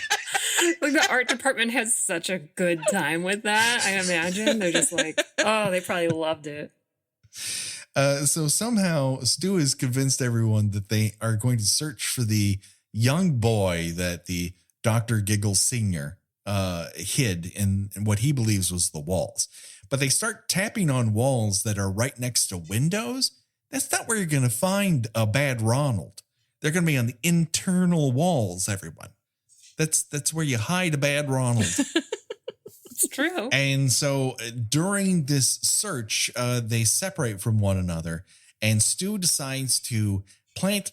Like the art department has such a good time with that. I imagine they're just like, oh, they probably loved it. So somehow Stu has convinced everyone that they are going to search for the young boy that the Dr. Giggles Sr. Hid in what he believes was the walls. But they start tapping on walls that are right next to windows. That's not where you're going to find a bad Ronald. They're going to be on the internal walls, everyone. That's where you hide a bad Ronald. It's true. And so during this search, they separate from one another, and Stu decides to plant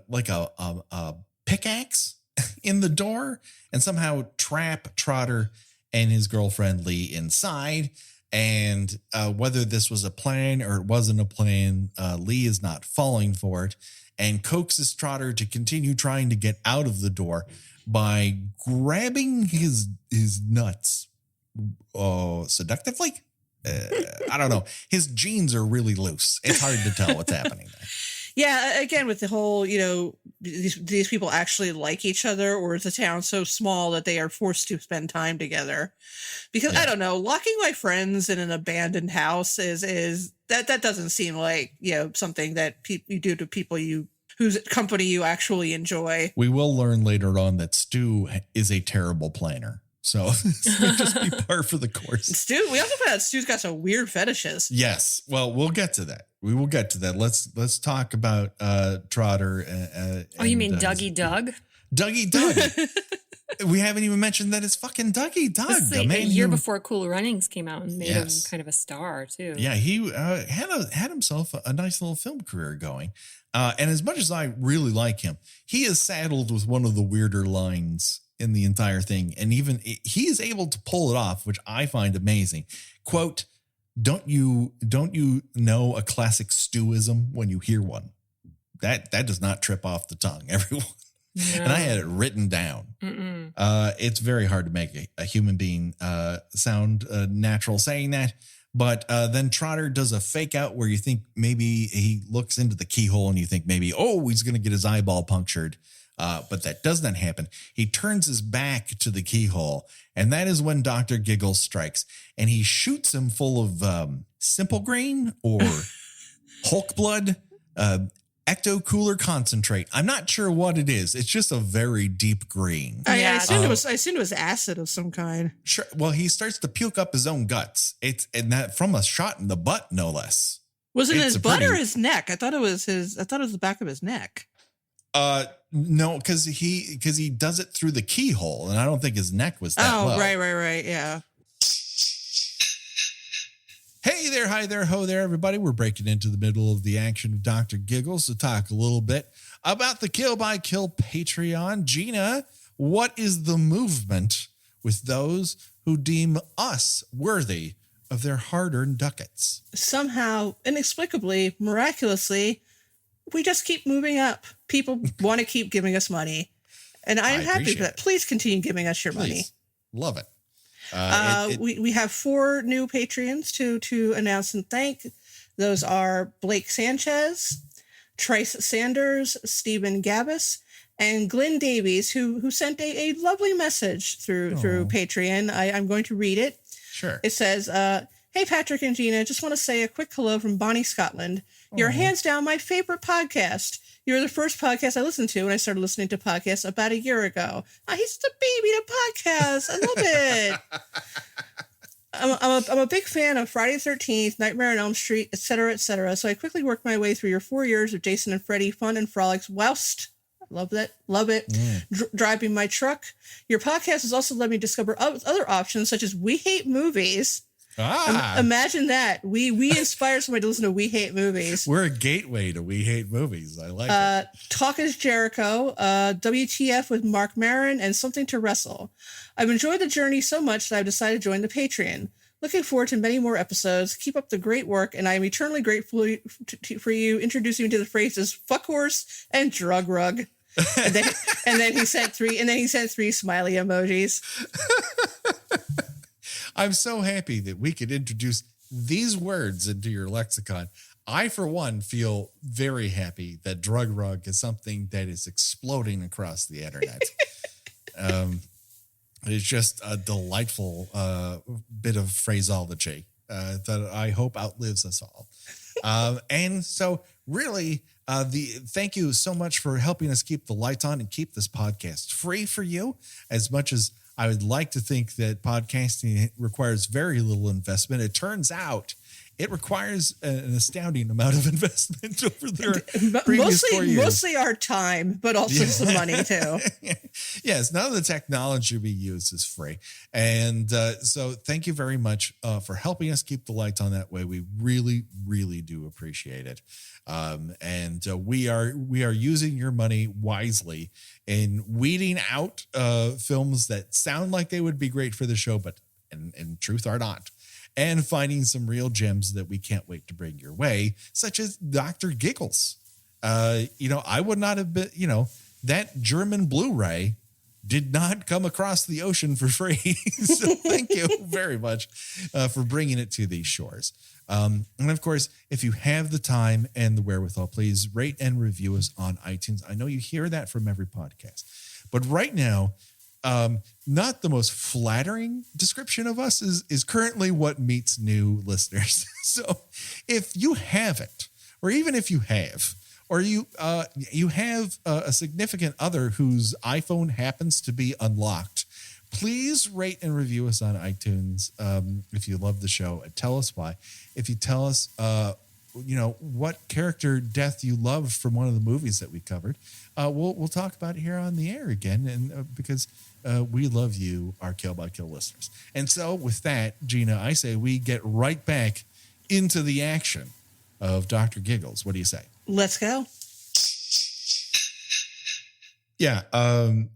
like a pickaxe in the door and somehow trap Trotter and his girlfriend Lee inside. And whether this was a plan or it wasn't a plan, Lee is not falling for it and coaxes Trotter to continue trying to get out of the door by grabbing his nuts seductively. I don't know. His jeans are really loose. It's hard to tell what's happening there. Yeah, again, with the whole, these people actually like each other, or is the town so small that they are forced to spend time together? Because I don't know, locking my friends in an abandoned house is that doesn't seem like, something that you do to people whose company you actually enjoy. We will learn later on that Stu is a terrible planner. So this may just be par for the course. We also found out Stu's got some weird fetishes. Yes. Well, we'll get to that. We will get to that. Let's talk about Trotter. You mean Dougie Doug? Dougie Doug. We haven't even mentioned that it's fucking Dougie Doug. This is the a man year who- before Cool Runnings came out and made him kind of a star too. Yeah, he had himself a nice little film career going. And as much as I really like him, he is saddled with one of the weirder lines in the entire thing. And even he is able to pull it off, which I find amazing. Quote, don't you know a classic Stewism when you hear one? That does not trip off the tongue, everyone. No. And I had it written down. It's very hard to make a human being sound natural saying that. But then Trotter does a fake out where you think maybe he looks into the keyhole and you think maybe, oh, he's going to get his eyeball punctured. But that does not happen. He turns his back to the keyhole. And that is when Dr. Giggles strikes. And he shoots him full of simple green or Hulk blood, ecto cooler concentrate. I'm not sure what it is. It's just a very deep green. I assumed it was acid of some kind. Sure. Well, he starts to puke up his own guts. And that from a shot in the butt, no less. Was it his butt or his neck? I thought it was the back of his neck. No, because he does it through the keyhole, and I don't think his neck was that low. Right, yeah. Hey there, hi there, ho there, everybody. We're breaking into the middle of the action of Dr. Giggles to talk a little bit about the Kill by Kill Patreon. Gina, what is the movement with those who deem us worthy of their hard-earned ducats? Somehow, inexplicably, miraculously, we just keep moving up. People want to keep giving us money. And I'm happy for that. Please continue giving us your money. Love it. We have 4 new Patreons to announce and thank. Those are Blake Sanchez, Trice Sanders, Stephen Gabbis, and Glenn Davies, who sent a lovely message through Patreon. I'm going to read it. Sure. It says, hey, Patrick and Gina, just want to say a quick hello from Bonnie, Scotland. You're hands down my favorite podcast. You're the first podcast I listened to when I started listening to podcasts about a year ago. He's the baby to podcasts. I love it. I'm a big fan of Friday the 13th, Nightmare on Elm Street, etc., etc. So I quickly worked my way through your 4 years of Jason and Freddy fun and frolics whilst, love it, driving my truck. Your podcast has also let me discover other options such as We Hate Movies. Imagine that. We inspire somebody to listen to We Hate Movies. We're a gateway to We Hate Movies. I like it. Talk is Jericho, WTF with Mark Maron, and Something to Wrestle. I've enjoyed the journey so much that I've decided to join the Patreon. Looking forward to many more episodes. Keep up the great work, and I am eternally grateful for you introducing me to the phrases fuck horse and drug rug. and then he sent 3 smiley emojis. I'm so happy that we could introduce these words into your lexicon. I, for one, feel very happy that drug rug is something that is exploding across the internet. It's just a delightful bit of phraseology that I hope outlives us all. And so really, thank you so much for helping us keep the lights on and keep this podcast free for you. As much as I would like to think that podcasting requires very little investment, it turns out it requires an astounding amount of investment over their previous 4 years. Mostly our time, but also some money too. Yes, none of the technology we use is free. And so thank you very much for helping us keep the lights on that way. We really, really do appreciate it. And we are using your money wisely in weeding out films that sound like they would be great for the show, but in truth are not. And finding some real gems that we can't wait to bring your way, such as Dr. Giggles. I would not have been, that German Blu-ray did not come across the ocean for free. So thank you very much for bringing it to these shores. And of course, if you have the time and the wherewithal, please rate and review us on iTunes. I know you hear that from every podcast, but right now, not the most flattering description of us is currently what meets new listeners. So if you haven't, or even if you have, or you have a significant other whose iPhone happens to be unlocked, please rate and review us on iTunes. If you love the show, and tell us why. If you tell us, what character death you love from one of the movies that we covered, we'll talk about it here on the air again. And because we love you, our Kill by Kill listeners. And so with that, Gina, I say we get right back into the action of Dr. Giggles. What do you say? Let's go. Yeah.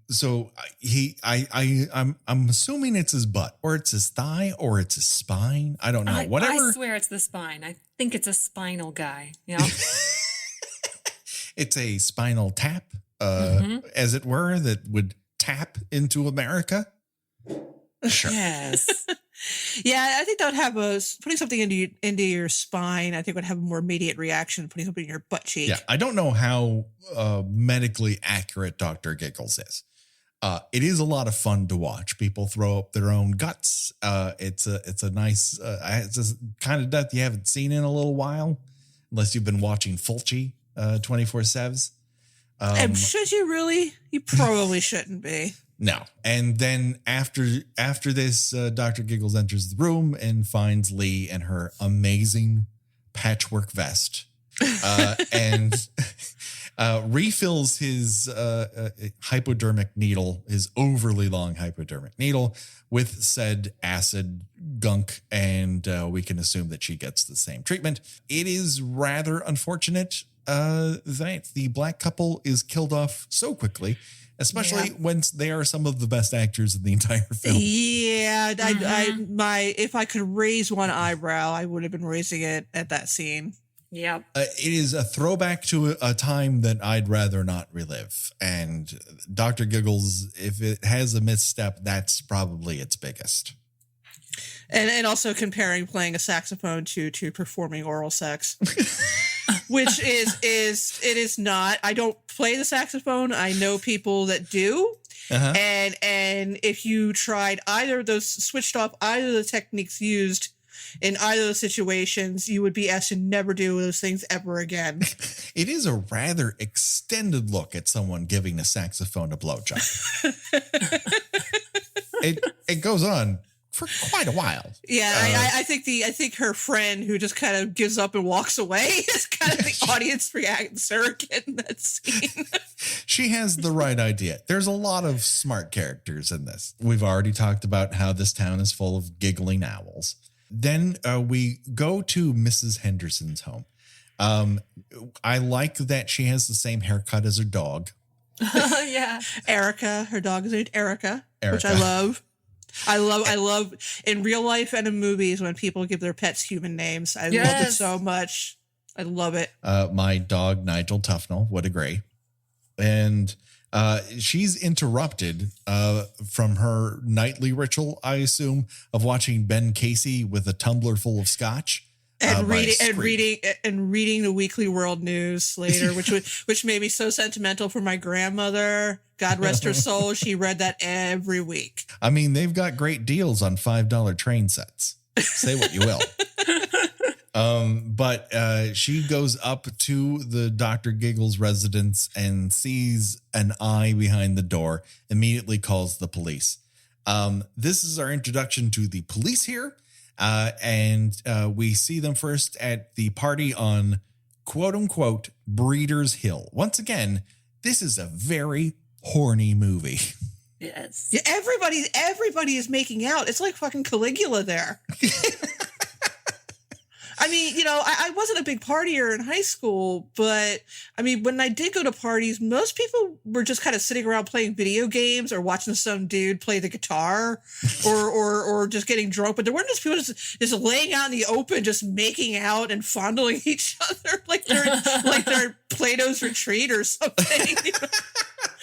So I'm assuming it's his butt, or it's his thigh, or it's his spine. I don't know. Whatever. I swear it's the spine. I think it's a spinal guy. Yeah. It's a spinal tap, as it were, that would tap into America. Sure. Yes. Yeah, I think that would have putting something into your spine. I think would have a more immediate reaction than putting something in your butt cheek. Yeah, I don't know how medically accurate Dr. Giggles is. It is a lot of fun to watch. People throw up their own guts. It's a nice, it's a kind of death you haven't seen in a little while, unless you've been watching Fulci 24/7. And should you really? You probably shouldn't be. No. And then after this, Dr. Giggles enters the room and finds Lee in her amazing patchwork vest and refills his hypodermic needle, his overly long hypodermic needle, with said acid gunk. And we can assume that she gets the same treatment. It is rather unfortunate that the black couple is killed off so quickly, especially when they are some of the best actors in the entire film. Yeah, if I could raise one eyebrow, I would have been raising it at that scene. Yep. It is a throwback to a time that I'd rather not relive. And Dr. Giggles, if it has a misstep, that's probably its biggest. And also comparing playing a saxophone to performing oral sex. Which is not. I don't play the saxophone. I know people that do. Uh-huh. And if you tried either of those, switched off either of the techniques used in either of those situations, you would be asked to never do those things ever again. It is a rather extended look at someone giving a saxophone a blowjob. It goes on for quite a while. Yeah, I think her friend who just kind of gives up and walks away is kind of the audience reaction surrogate in that scene. She has the right idea. There's a lot of smart characters in this. We've already talked about how this town is full of giggling owls. Then we go to Mrs. Henderson's home. I like that she has the same haircut as her dog. Yeah. Erica, her dog is named Erica, which I love. I love in real life and in movies when people give their pets human names. I love it so much. I love it. My dog, Nigel Tufnell, would agree. And she's interrupted from her nightly ritual, I assume, of watching Ben Casey with a tumbler full of scotch. And reading the Weekly World News later, which made me so sentimental for my grandmother. God rest her soul. She read that every week. I mean, they've got great deals on $5 train sets. Say what you will. But she goes up to the Dr. Giggles residence and sees an eye behind the door, immediately calls the police. This is our introduction to the police here. And we see them first at the party on quote unquote Breeders' Hill. Once again, this is a very horny movie. Yes. Yeah, everybody is making out. It's like fucking Caligula there. I mean, I wasn't a big partier in high school, but I mean, when I did go to parties, most people were just kind of sitting around playing video games or watching some dude play the guitar or just getting drunk. But there weren't just people just laying out in the open, just making out and fondling each other like they're Plato's retreat or something.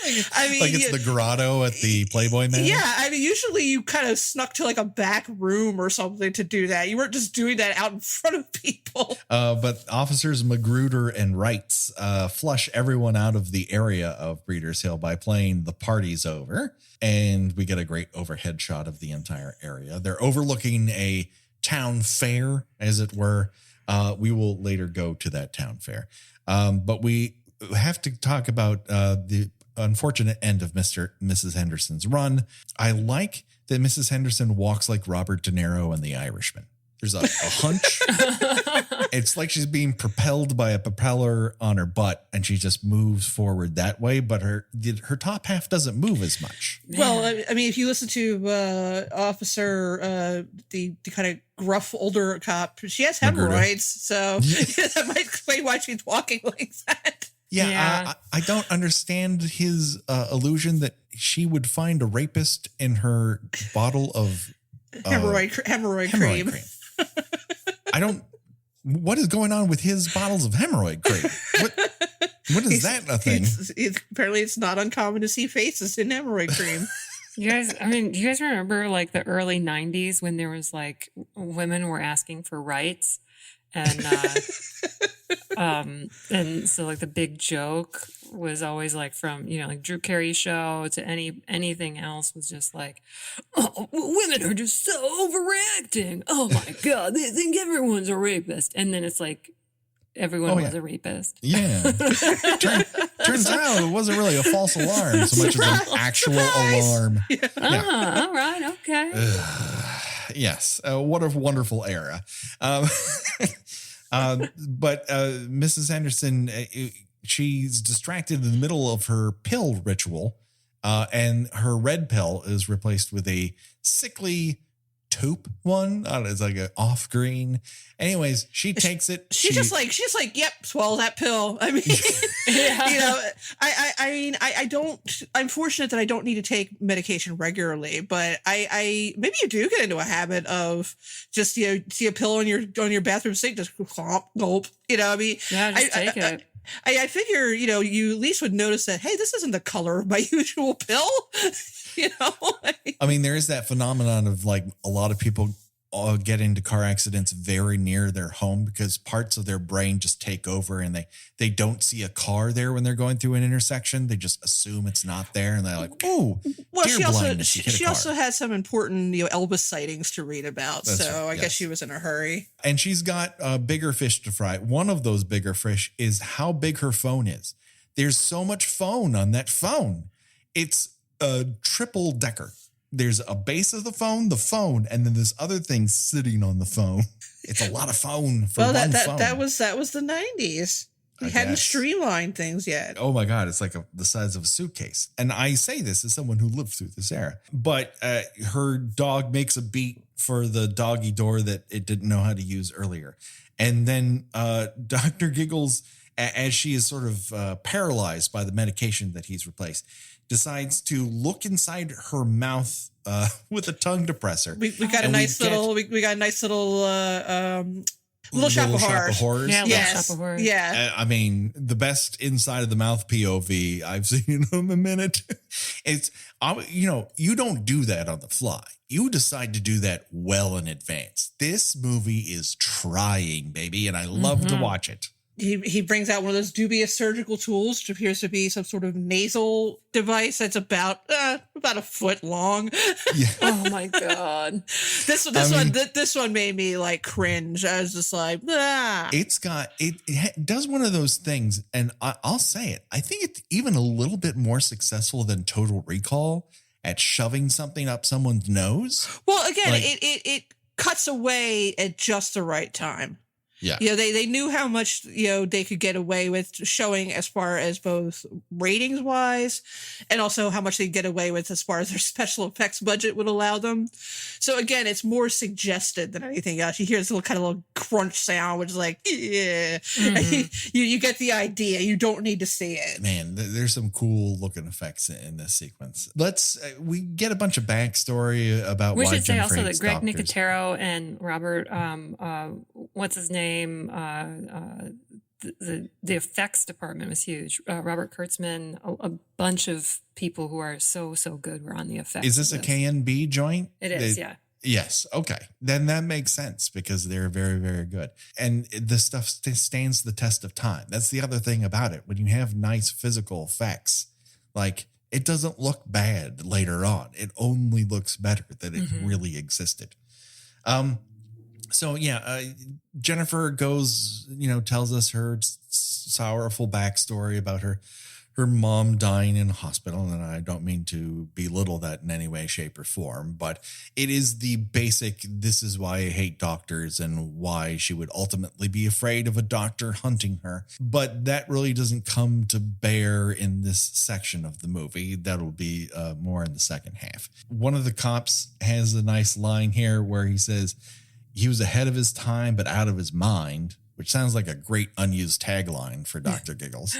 I mean, like it's the grotto at the Playboy Manor. Yeah, I mean, usually you kind of snuck to like a back room or something to do that. You weren't just doing that out in front of people. But officers Magruder and Wrights flush everyone out of the area of Breeders' Hill by playing "The Party's Over," and we get a great overhead shot of the entire area. They're overlooking a town fair, as it were. We will later go to that town fair, but we have to talk about the unfortunate end of Mrs. Henderson's run. I like that Mrs. Henderson walks like Robert De Niro in The Irishman. There's a hunch. It's like she's being propelled by a propeller on her butt, and she just moves forward that way. But her top half doesn't move as much. Well, I mean, if you listen to Officer, the kind of gruff older cop, she has hemorrhoids, so that might explain why she's walking like that. Yeah. I don't understand his illusion that she would find a rapist in her bottle of hemorrhoid cream. I don't. What is going on with his bottles of hemorrhoid cream? What is that a thing? Apparently, it's not uncommon to see faces in hemorrhoid cream. Do you guys remember like the early 90s when there was like women were asking for rights? And so like the big joke was always like from, like Drew Carey show to anything else was just like, oh, women are just so overreacting. Oh my God, they think everyone's a rapist. And then it's like everyone was a rapist. Yeah. Turns out it wasn't really a false alarm so much as an actual alarm. Yeah. All right. Okay. Yes. What a wonderful era. But Mrs. Anderson, she's distracted in the middle of her pill ritual, and her red pill is replaced with a sickly taupe one. I don't know, it's like an off green. Anyways, she takes it. She's just like, yep, swallow that pill. I mean, I don't. I'm fortunate that I don't need to take medication regularly, but I maybe you do get into a habit of just see a pill on your bathroom sink, just gulp. I mean, just take it. I figure, you at least would notice that, hey, this isn't the color of my usual pill. I mean, there is that phenomenon of like a lot of people get into car accidents very near their home because parts of their brain just take over and they don't see a car there when they're going through an intersection. They just assume it's not there. And they're like, oh, well, she also had some important, Elvis sightings to read about. That's so right, I guess she was in a hurry. And she's got bigger fish to fry. One of those bigger fish is how big her phone is. There's so much phone on that phone. It's a triple decker. There's a base of the phone, and then this other thing sitting on the phone. It's a lot of phone for one phone. That was the 90s. We hadn't streamlined things yet. Oh my God, it's like the size of a suitcase. And I say this as someone who lived through this era. But her dog makes a beat for the doggy door that it didn't know how to use earlier. And then Dr. Giggles, as she is sort of paralyzed by the medication that he's replaced, decides to look inside her mouth with a tongue depressor. We got a nice little shop of horrors. Yeah, shop of horrors. Yeah. I mean, the best inside of the mouth POV I've seen in a minute. It's you don't do that on the fly. You decide to do that well in advance. This movie is trying, baby, and I love to watch it. He brings out one of those dubious surgical tools, which appears to be some sort of nasal device that's about a foot long. Yeah. Oh my God! This one made me like cringe. I was just like, ah. It does one of those things, and I'll say it. I think it's even a little bit more successful than Total Recall at shoving something up someone's nose. Well, again, it cuts away at just the right time. Yeah. They knew how much, they could get away with showing as far as both ratings wise and also how much they get away with as far as their special effects budget would allow them. So again, it's more suggested than anything else. You hear this little crunch sound, which is like, yeah, you get the idea. You don't need to see it. Man, there's some cool looking effects in this sequence. We get a bunch of backstory about why Jennifer hates doctors. We should say also that Greg Nicotero and Robert, what's his name? The effects department was huge. Robert Kurtzman, a bunch of people who are so good were on the effects. Is this a K&B joint? It is, yeah. Yes. Okay. Then that makes sense because they're very, very good. And the stuff stands the test of time. That's the other thing about it. When you have nice physical effects, like it doesn't look bad later on. It only looks better that it really existed. So yeah, Jennifer goes, tells us her sorrowful backstory about her her mom dying in a hospital. And I don't mean to belittle that in any way, shape, or form, but it is the basic, this is why I hate doctors and why she would ultimately be afraid of a doctor hunting her. But that really doesn't come to bear in this section of the movie. That'll be more in the second half. One of the cops has a nice line here where he says he was ahead of his time, but out of his mind, which sounds like a great unused tagline for Dr. Giggles.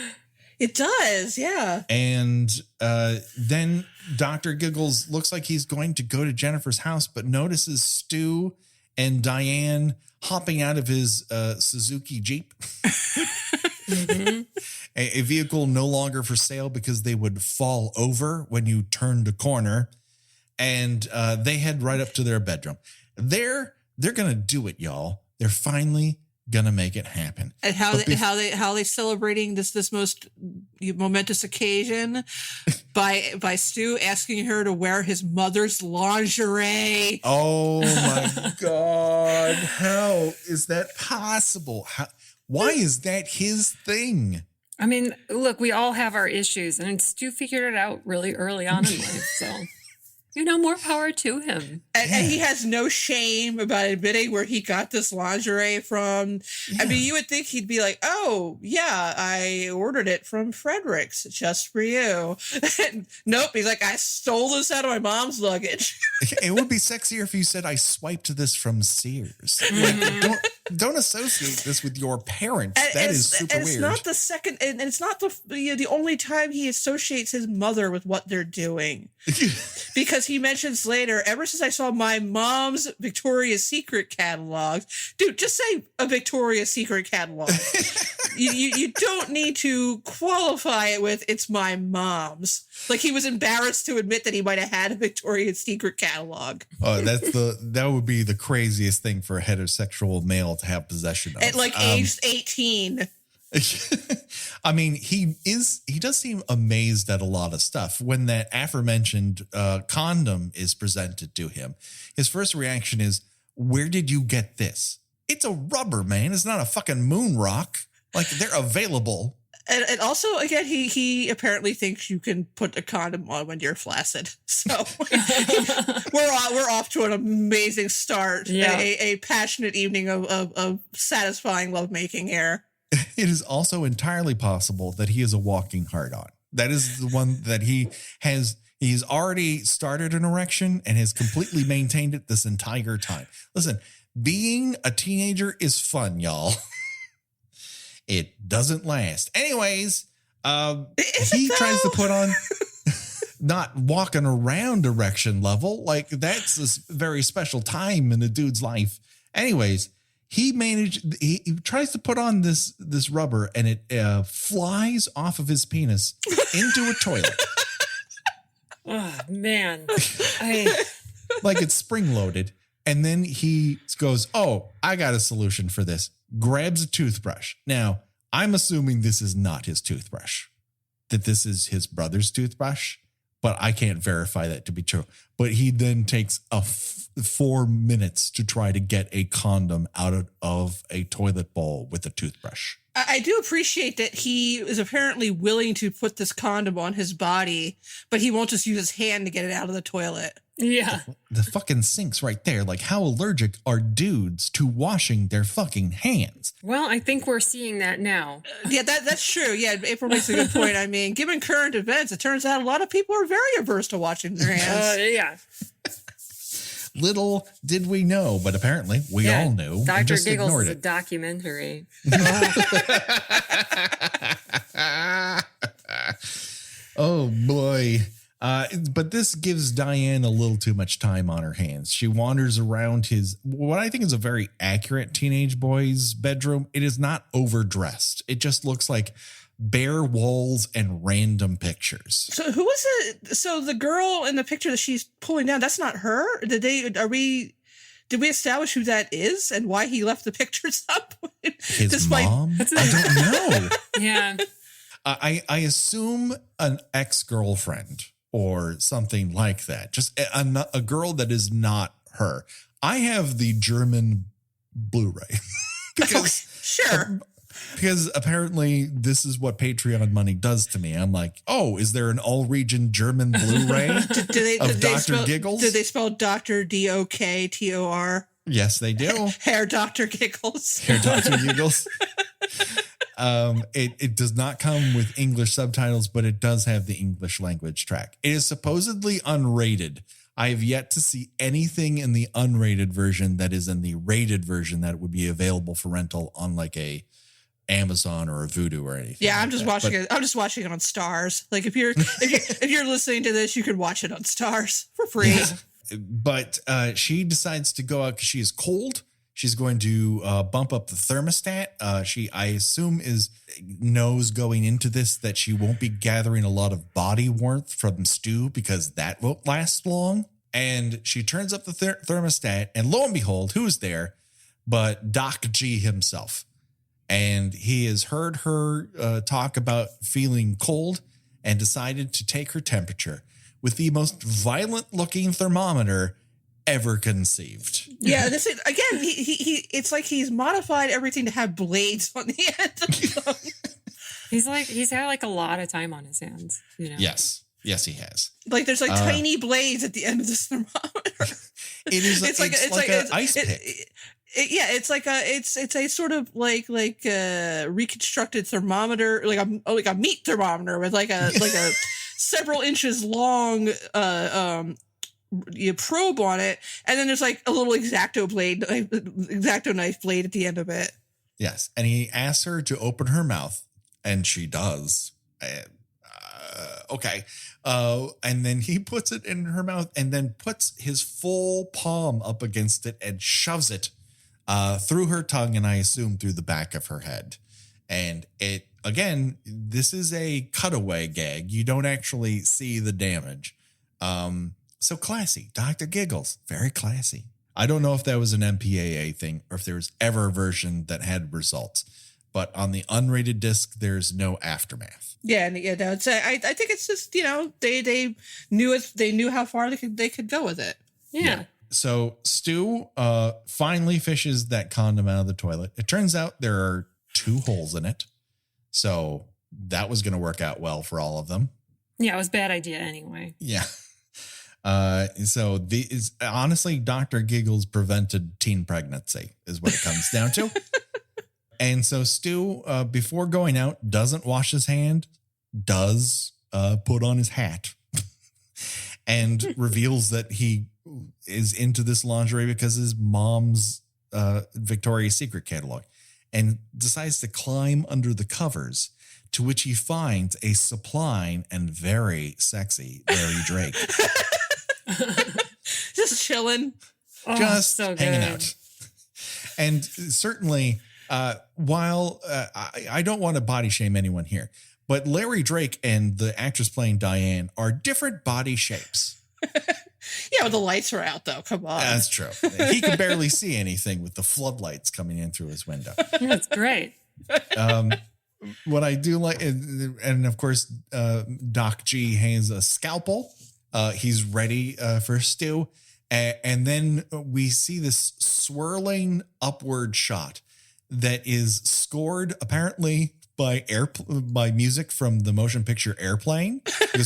It does, yeah. And then Dr. Giggles looks like he's going to go to Jennifer's house, but notices Stu and Diane hopping out of his Suzuki Jeep. Mm-hmm. A vehicle no longer for sale because they would fall over when you turned a corner. And they head right up to their bedroom. They're going to do it, y'all. They're finally gonna make it happen. And how they celebrating this most momentous occasion by Stu asking her to wear his mother's lingerie. Oh my God. How is that possible? Why is that his thing? I mean, look, we all have our issues, and Stu figured it out really early on in life, so more power to him. And he has no shame about admitting where he got this lingerie from. Yeah. I mean, you would think he'd be like, oh, yeah, I ordered it from Frederick's just for you. Nope. He's like, I stole this out of my mom's luggage. It would be sexier if you said, I swiped this from Sears. Like, don't associate this with your parents. That is super weird. It's not the second, and it's not the only time he associates his mother with what they're doing. Because he mentions later, ever since I saw my mom's Victoria's Secret catalog, dude, just say a Victoria's Secret catalog. you don't need to qualify it with it's my mom's. Like he was embarrassed to admit that he might have had a Victoria's Secret catalog. Oh, that would be the craziest thing for a heterosexual male to have possession of. At age 18. I mean, he does seem amazed at a lot of stuff. When that aforementioned condom is presented to him, his first reaction is, where did you get this? It's a rubber, man. It's not a fucking moon rock. Like, they're available. And also, again, he apparently thinks you can put a condom on when you're flaccid. So we're off to an amazing start. Yeah. A passionate evening of satisfying lovemaking here. It is also entirely possible that he is a walking hard-on. That is the one that he's already started an erection and has completely maintained it this entire time. Listen, being a teenager is fun, y'all. It doesn't last. Anyways, he tries to put on not walking around erection level. Like, that's a very special time in a dude's life. Anyways, he tries to put on this rubber and it flies off of his penis into a toilet. Oh, man. Like it's spring loaded. And then he goes, oh, I got a solution for this. Grabs a toothbrush. Now, I'm assuming this is not his toothbrush, that this is his brother's toothbrush, but I can't verify that to be true. But he then takes 4 minutes to try to get a condom out of a toilet bowl with a toothbrush. I do appreciate that he is apparently willing to put this condom on his body, but he won't just use his hand to get it out of the toilet. Yeah. The fucking sink's right there. Like, how allergic are dudes to washing their fucking hands? Well, I think we're seeing that now. Yeah, that's true. Yeah, April makes a good point. I mean, given current events, it turns out a lot of people are very averse to washing their hands. Yeah. Little did we know, but apparently we all knew. Dr. Just Giggles ignored is it. a documentary. Oh, boy. But this gives Diane a little too much time on her hands. She wanders around what I think is a very accurate teenage boy's bedroom. It is not overdressed. It just looks like bare walls and random pictures. So who was it? So the girl in the picture that she's pulling down, that's not her? Did we establish who that is and why he left the pictures up? His mom? I don't know. Yeah. I assume an ex-girlfriend or something like that. Just a girl that is not her. I have the German Blu-ray. Because sure. Because apparently this is what Patreon money does to me. I'm like, oh, is there an all-region German Blu-ray of Dr. Giggles? Do they spell Dr. Doktor? Yes, they do. Hair Dr. Giggles. Hair Dr. Giggles. It does not come with English subtitles, but it does have the English language track. It is supposedly unrated. I have yet to see anything in the unrated version that is in the rated version that would be available for rental on like a Amazon or a Vudu or anything. Yeah, I'm like just that. watching it. I'm just watching it on Stars. Like if you're listening to this, you can watch it on Stars for free. Yeah. But she decides to go out because she is cold. She's going to bump up the thermostat. I assume knows going into this that she won't be gathering a lot of body warmth from Stu because that won't last long. And she turns up the thermostat, and lo and behold, who's there but Doc G himself. And he has heard her talk about feeling cold and decided to take her temperature with the most violent looking thermometer ever conceived. Yeah, this is again. He it's like he's modified everything to have blades on the end of them. He's had like a lot of time on his hands. You know? Yes, he has. Like there's like tiny blades at the end of this thermometer. It is. It's like an ice pick. It's a sort of like reconstructed thermometer, like a meat thermometer with like a several inches long probe on it, and then there's like a little X-Acto knife blade at the end of it. Yes, and he asks her to open her mouth, and she does. Okay. And then he puts it in her mouth and then puts his full palm up against it and shoves it through her tongue, and I assume through the back of her head. And this is a cutaway gag. You don't actually see the damage. So classy. Dr. Giggles, very classy. I don't know if that was an MPAA thing or if there was ever a version that had results. But on the unrated disc, there's no aftermath. Yeah, I think it's just, they knew how far they could go with it. Yeah. So Stu finally fishes that condom out of the toilet. It turns out there are 2 holes in it. So that was going to work out well for all of them. Yeah, it was a bad idea anyway. Yeah. Honestly, Dr. Giggles prevented teen pregnancy is what it comes down to. And so Stu, before going out, doesn't wash his hand, does put on his hat and reveals that he is into this lingerie because his mom's Victoria's Secret catalog, and decides to climb under the covers, to which he finds a supplying and very sexy Larry Drake. Just chilling. Just so hanging good. out. And certainly, while I don't want to body shame anyone here, but Larry Drake and the actress playing Diane are different body shapes. Yeah, well, the lights are out, though. Come on. That's true. He can barely see anything with the floodlights coming in through his window. That's great. What I do like, and of course, Doc G has a scalpel. He's ready for Stu. And then we see this swirling upward shot that is scored apparently by music from the motion picture Airplane. It goes,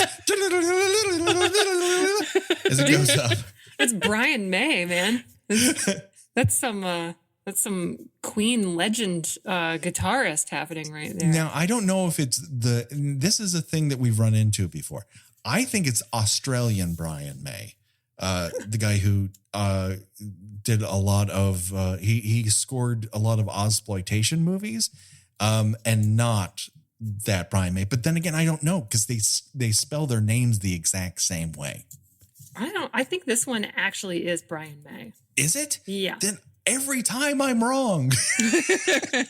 as it goes up. That's Brian May, man. That's some Queen legend guitarist happening right there. Now, I don't know if this is a thing that we've run into before. I think it's Australian Brian May, the guy who did a lot of, he scored a lot of Ozploitation movies, and not that Brian May. But then again, I don't know because they spell their names the exact same way. I think this one actually is Brian May. Is it? Yeah. Then every time I'm wrong.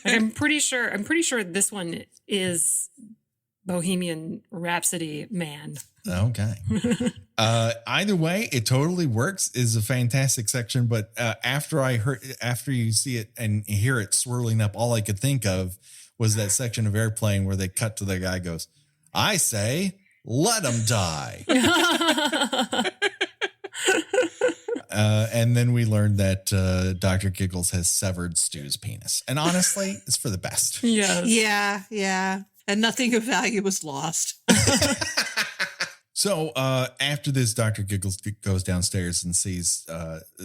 I'm pretty sure this one is Bohemian Rhapsody Man. Okay. Either way, it totally works. Is a fantastic section. But after you see it and hear it swirling up, all I could think of was that section of Airplane where they cut to the guy goes, "I say, let him die." And then we learned that Dr. Giggles has severed Stu's penis. And honestly, it's for the best. Yes. Yeah. And nothing of value was lost. So after this, Dr. Giggles goes downstairs and sees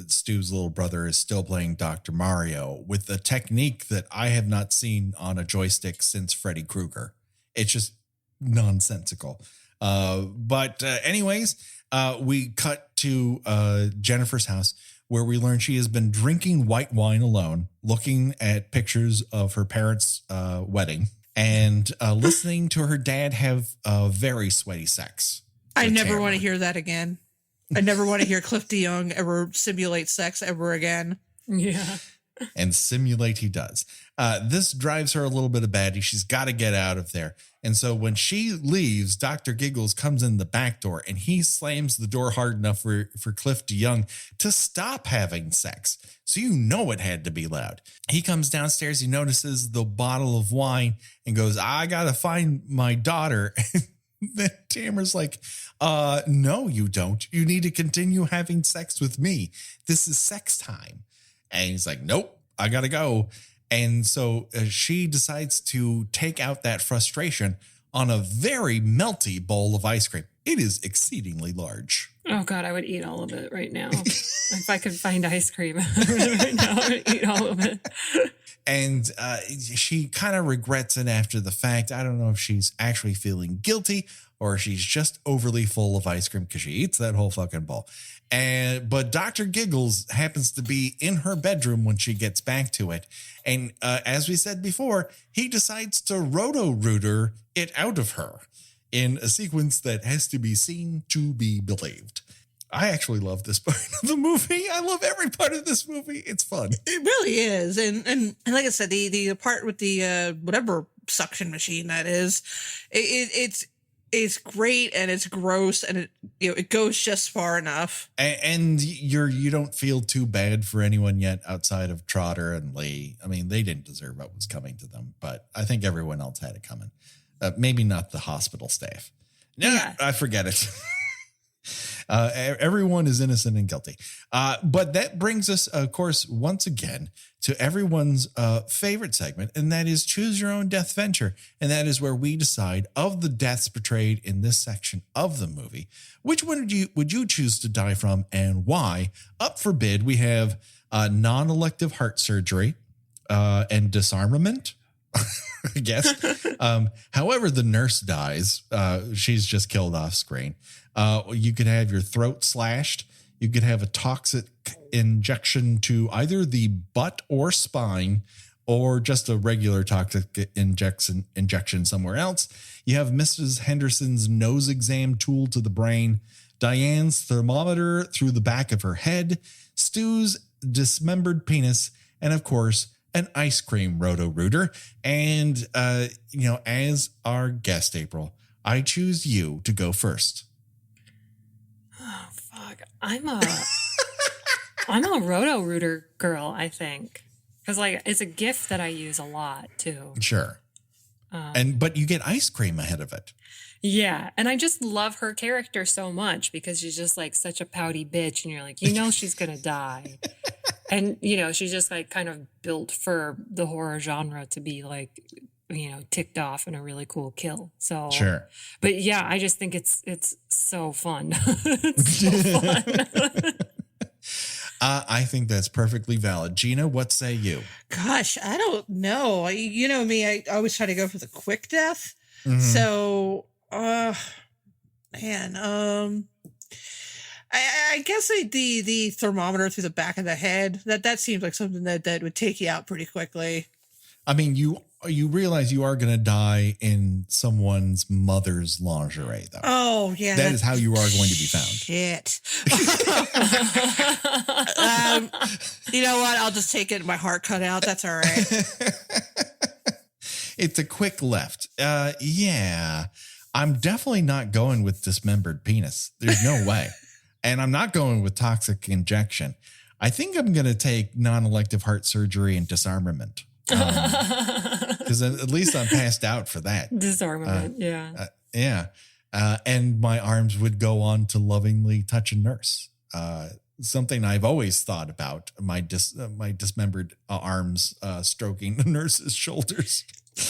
Stu's little brother is still playing Dr. Mario with a technique that I have not seen on a joystick since Freddy Krueger. It's just nonsensical. But anyways, we cut to Jennifer's house where we learn she has been drinking white wine alone, looking at pictures of her parents' wedding, and listening to her dad have very sweaty sex. I never want to hear that again. I never want to hear Cliff DeYoung ever simulate sex ever again. Yeah. And simulate he does. This drives her a little bit of batty. She's got to get out of there. And so when she leaves, Dr. Giggles comes in the back door and he slams the door hard enough for Cliff DeYoung to stop having sex. So you know it had to be loud. He comes downstairs. He notices the bottle of wine and goes, I got to find my daughter. Then Tamara's like, no, you don't. You need to continue having sex with me. This is sex time. And he's like, nope, I got to go. And so she decides to take out that frustration on a very melty bowl of ice cream. It is exceedingly large. Oh, God, I would eat all of it right now. If I could find ice cream right now, I would eat all of it. And she kind of regrets it after the fact. I don't know if she's actually feeling guilty or she's just overly full of ice cream because she eats that whole fucking bowl. But Dr. Giggles happens to be in her bedroom when she gets back to it. And as we said before, he decides to roto-rooter it out of her in a sequence that has to be seen to be believed. I actually love this part of the movie. I love every part of this movie. It's fun. It really is. And like I said, the part with the whatever suction machine that is, it's great and it's gross and it goes just far enough. And you don't feel too bad for anyone yet outside of Trotter and Lee. I mean, they didn't deserve what was coming to them, but I think everyone else had it coming. Maybe not the hospital staff. Yeah, I forget it. Everyone is innocent and guilty. But that brings us, of course, once again to everyone's favorite segment, and that is Choose Your Own Death Venture. And that is where we decide of the deaths portrayed in this section of the movie, which one would you choose to die from and why? Up for bid, we have non-elective heart surgery and disarmament. I guess. However, the nurse dies. She's just killed off screen. You could have your throat slashed. You could have a toxic injection to either the butt or spine, or just a regular toxic injection somewhere else. You have Mrs. Henderson's nose exam tool to the brain, Diane's thermometer through the back of her head, Stu's dismembered penis, and of course, an ice cream roto-rooter. And, as our guest, April, I choose you to go first. Oh, fuck. I'm a roto-rooter girl, I think. Because, it's a gift that I use a lot, too. Sure. But you get ice cream ahead of it. Yeah. And I just love her character so much because she's just, such a pouty bitch. And you're like, she's going to die. And, she's just kind of built for the horror genre to be ticked off in a really cool kill. So, sure. But yeah, I just think it's so fun. It's so fun. I think that's perfectly valid. Gina, what say you? Gosh, I don't know. You know me, I always try to go for the quick death. Mm-hmm. So, I guess the thermometer through the back of the head, that seems like something that would take you out pretty quickly. I mean, you realize you are going to die in someone's mother's lingerie, though. Oh, yeah. That is how you are going to be found. Shit. You know what? I'll just take it. My heart cut out. That's all right. It's a quick left. Yeah. I'm definitely not going with dismembered penis. There's no way. And I'm not going with toxic injection. I think I'm going to take non-elective heart surgery and disarmament. Because at least I'm passed out for that. Disarmament, yeah. Yeah. And my arms would go on to lovingly touch a nurse. something I've always thought about, my dismembered arms stroking the nurse's shoulders.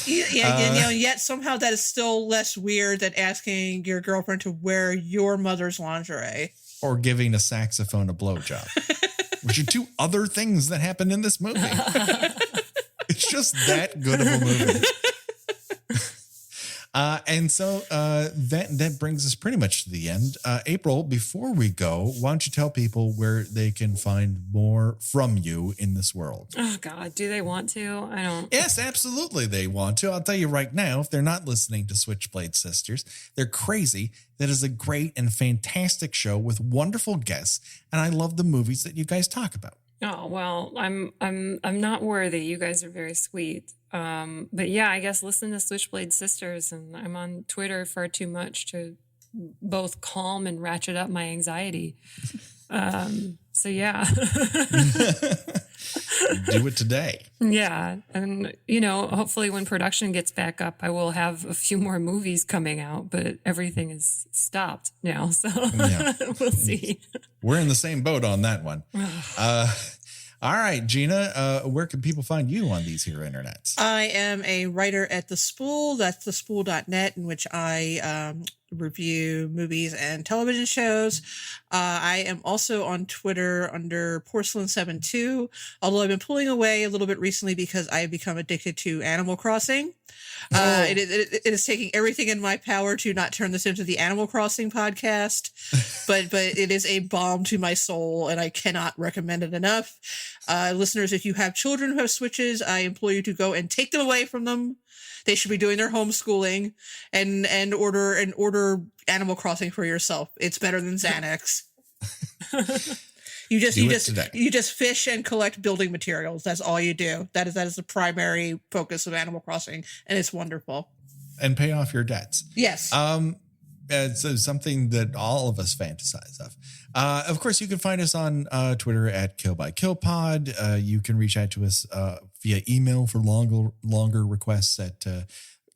Yet somehow that is still less weird than asking your girlfriend to wear your mother's lingerie. Or giving a saxophone a blowjob, which are two other things that happen in this movie. It's just that good of a movie. And so that brings us pretty much to the end. April, before we go, why don't you tell people where they can find more from you in this world? Oh, God, do they want to? I don't. Yes, absolutely they want to. I'll tell you right now, if they're not listening to Switchblade Sisters, they're crazy. That is a great and fantastic show with wonderful guests, and I love the movies that you guys talk about. Oh, well, I'm not worthy. You guys are very sweet. But yeah, I guess listen to Switchblade Sisters, and I'm on Twitter far too much to both calm and ratchet up my anxiety. So yeah. Do it today. Yeah. And, hopefully when production gets back up, I will have a few more movies coming out, but everything is stopped now. So we'll see. We're in the same boat on that one. All right, Gina, where can people find you on these here internets? I am a writer at The Spool. That's thespool.net, in which I review movies and television shows. I am also on Twitter under Porcelain72, although I've been pulling away a little bit recently because I have become addicted to Animal Crossing. It is taking everything in my power to not turn this into the Animal Crossing podcast, but it is a balm to my soul, and I cannot recommend it enough. Listeners, if you have children who have Switches, I implore you to go and take them away from them. They should be doing their homeschooling and order Animal Crossing for yourself. It's better than Xanax. You just fish and collect building materials. That's all you do. That is the primary focus of Animal Crossing, and it's wonderful. And pay off your debts. Yes. It's something that all of us fantasize of. Of course, you can find us on Twitter at KillByKillPod. You can reach out to us via email for longer requests at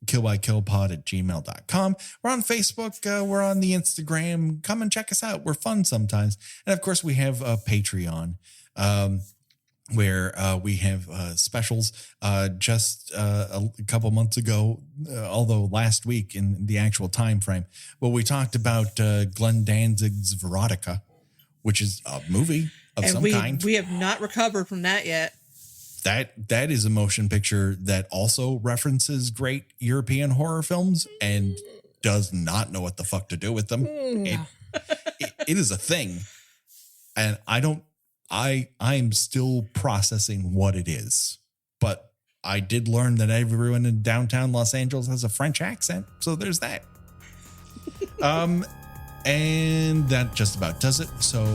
killbykillpod@gmail.com. We're on Facebook. We're on the Instagram. Come and check us out. We're fun sometimes. And of course, we have Patreon, where we have specials just a couple months ago, although last week in the actual time frame. Well, we talked about Glenn Danzig's Veronica, which is a movie of some kind. We have not recovered from that yet. That is a motion picture that also references great European horror films and does not know what the fuck to do with them. It is a thing. And I'm still processing what it is, but I did learn that everyone in downtown Los Angeles has a French accent. So there's that. And that just about does it. So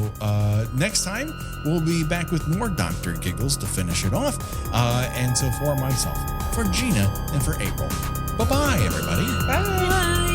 next time we'll be back with more Dr. Giggles to finish it off. And so for myself, for Gina, and for April, bye-bye, everybody. Bye.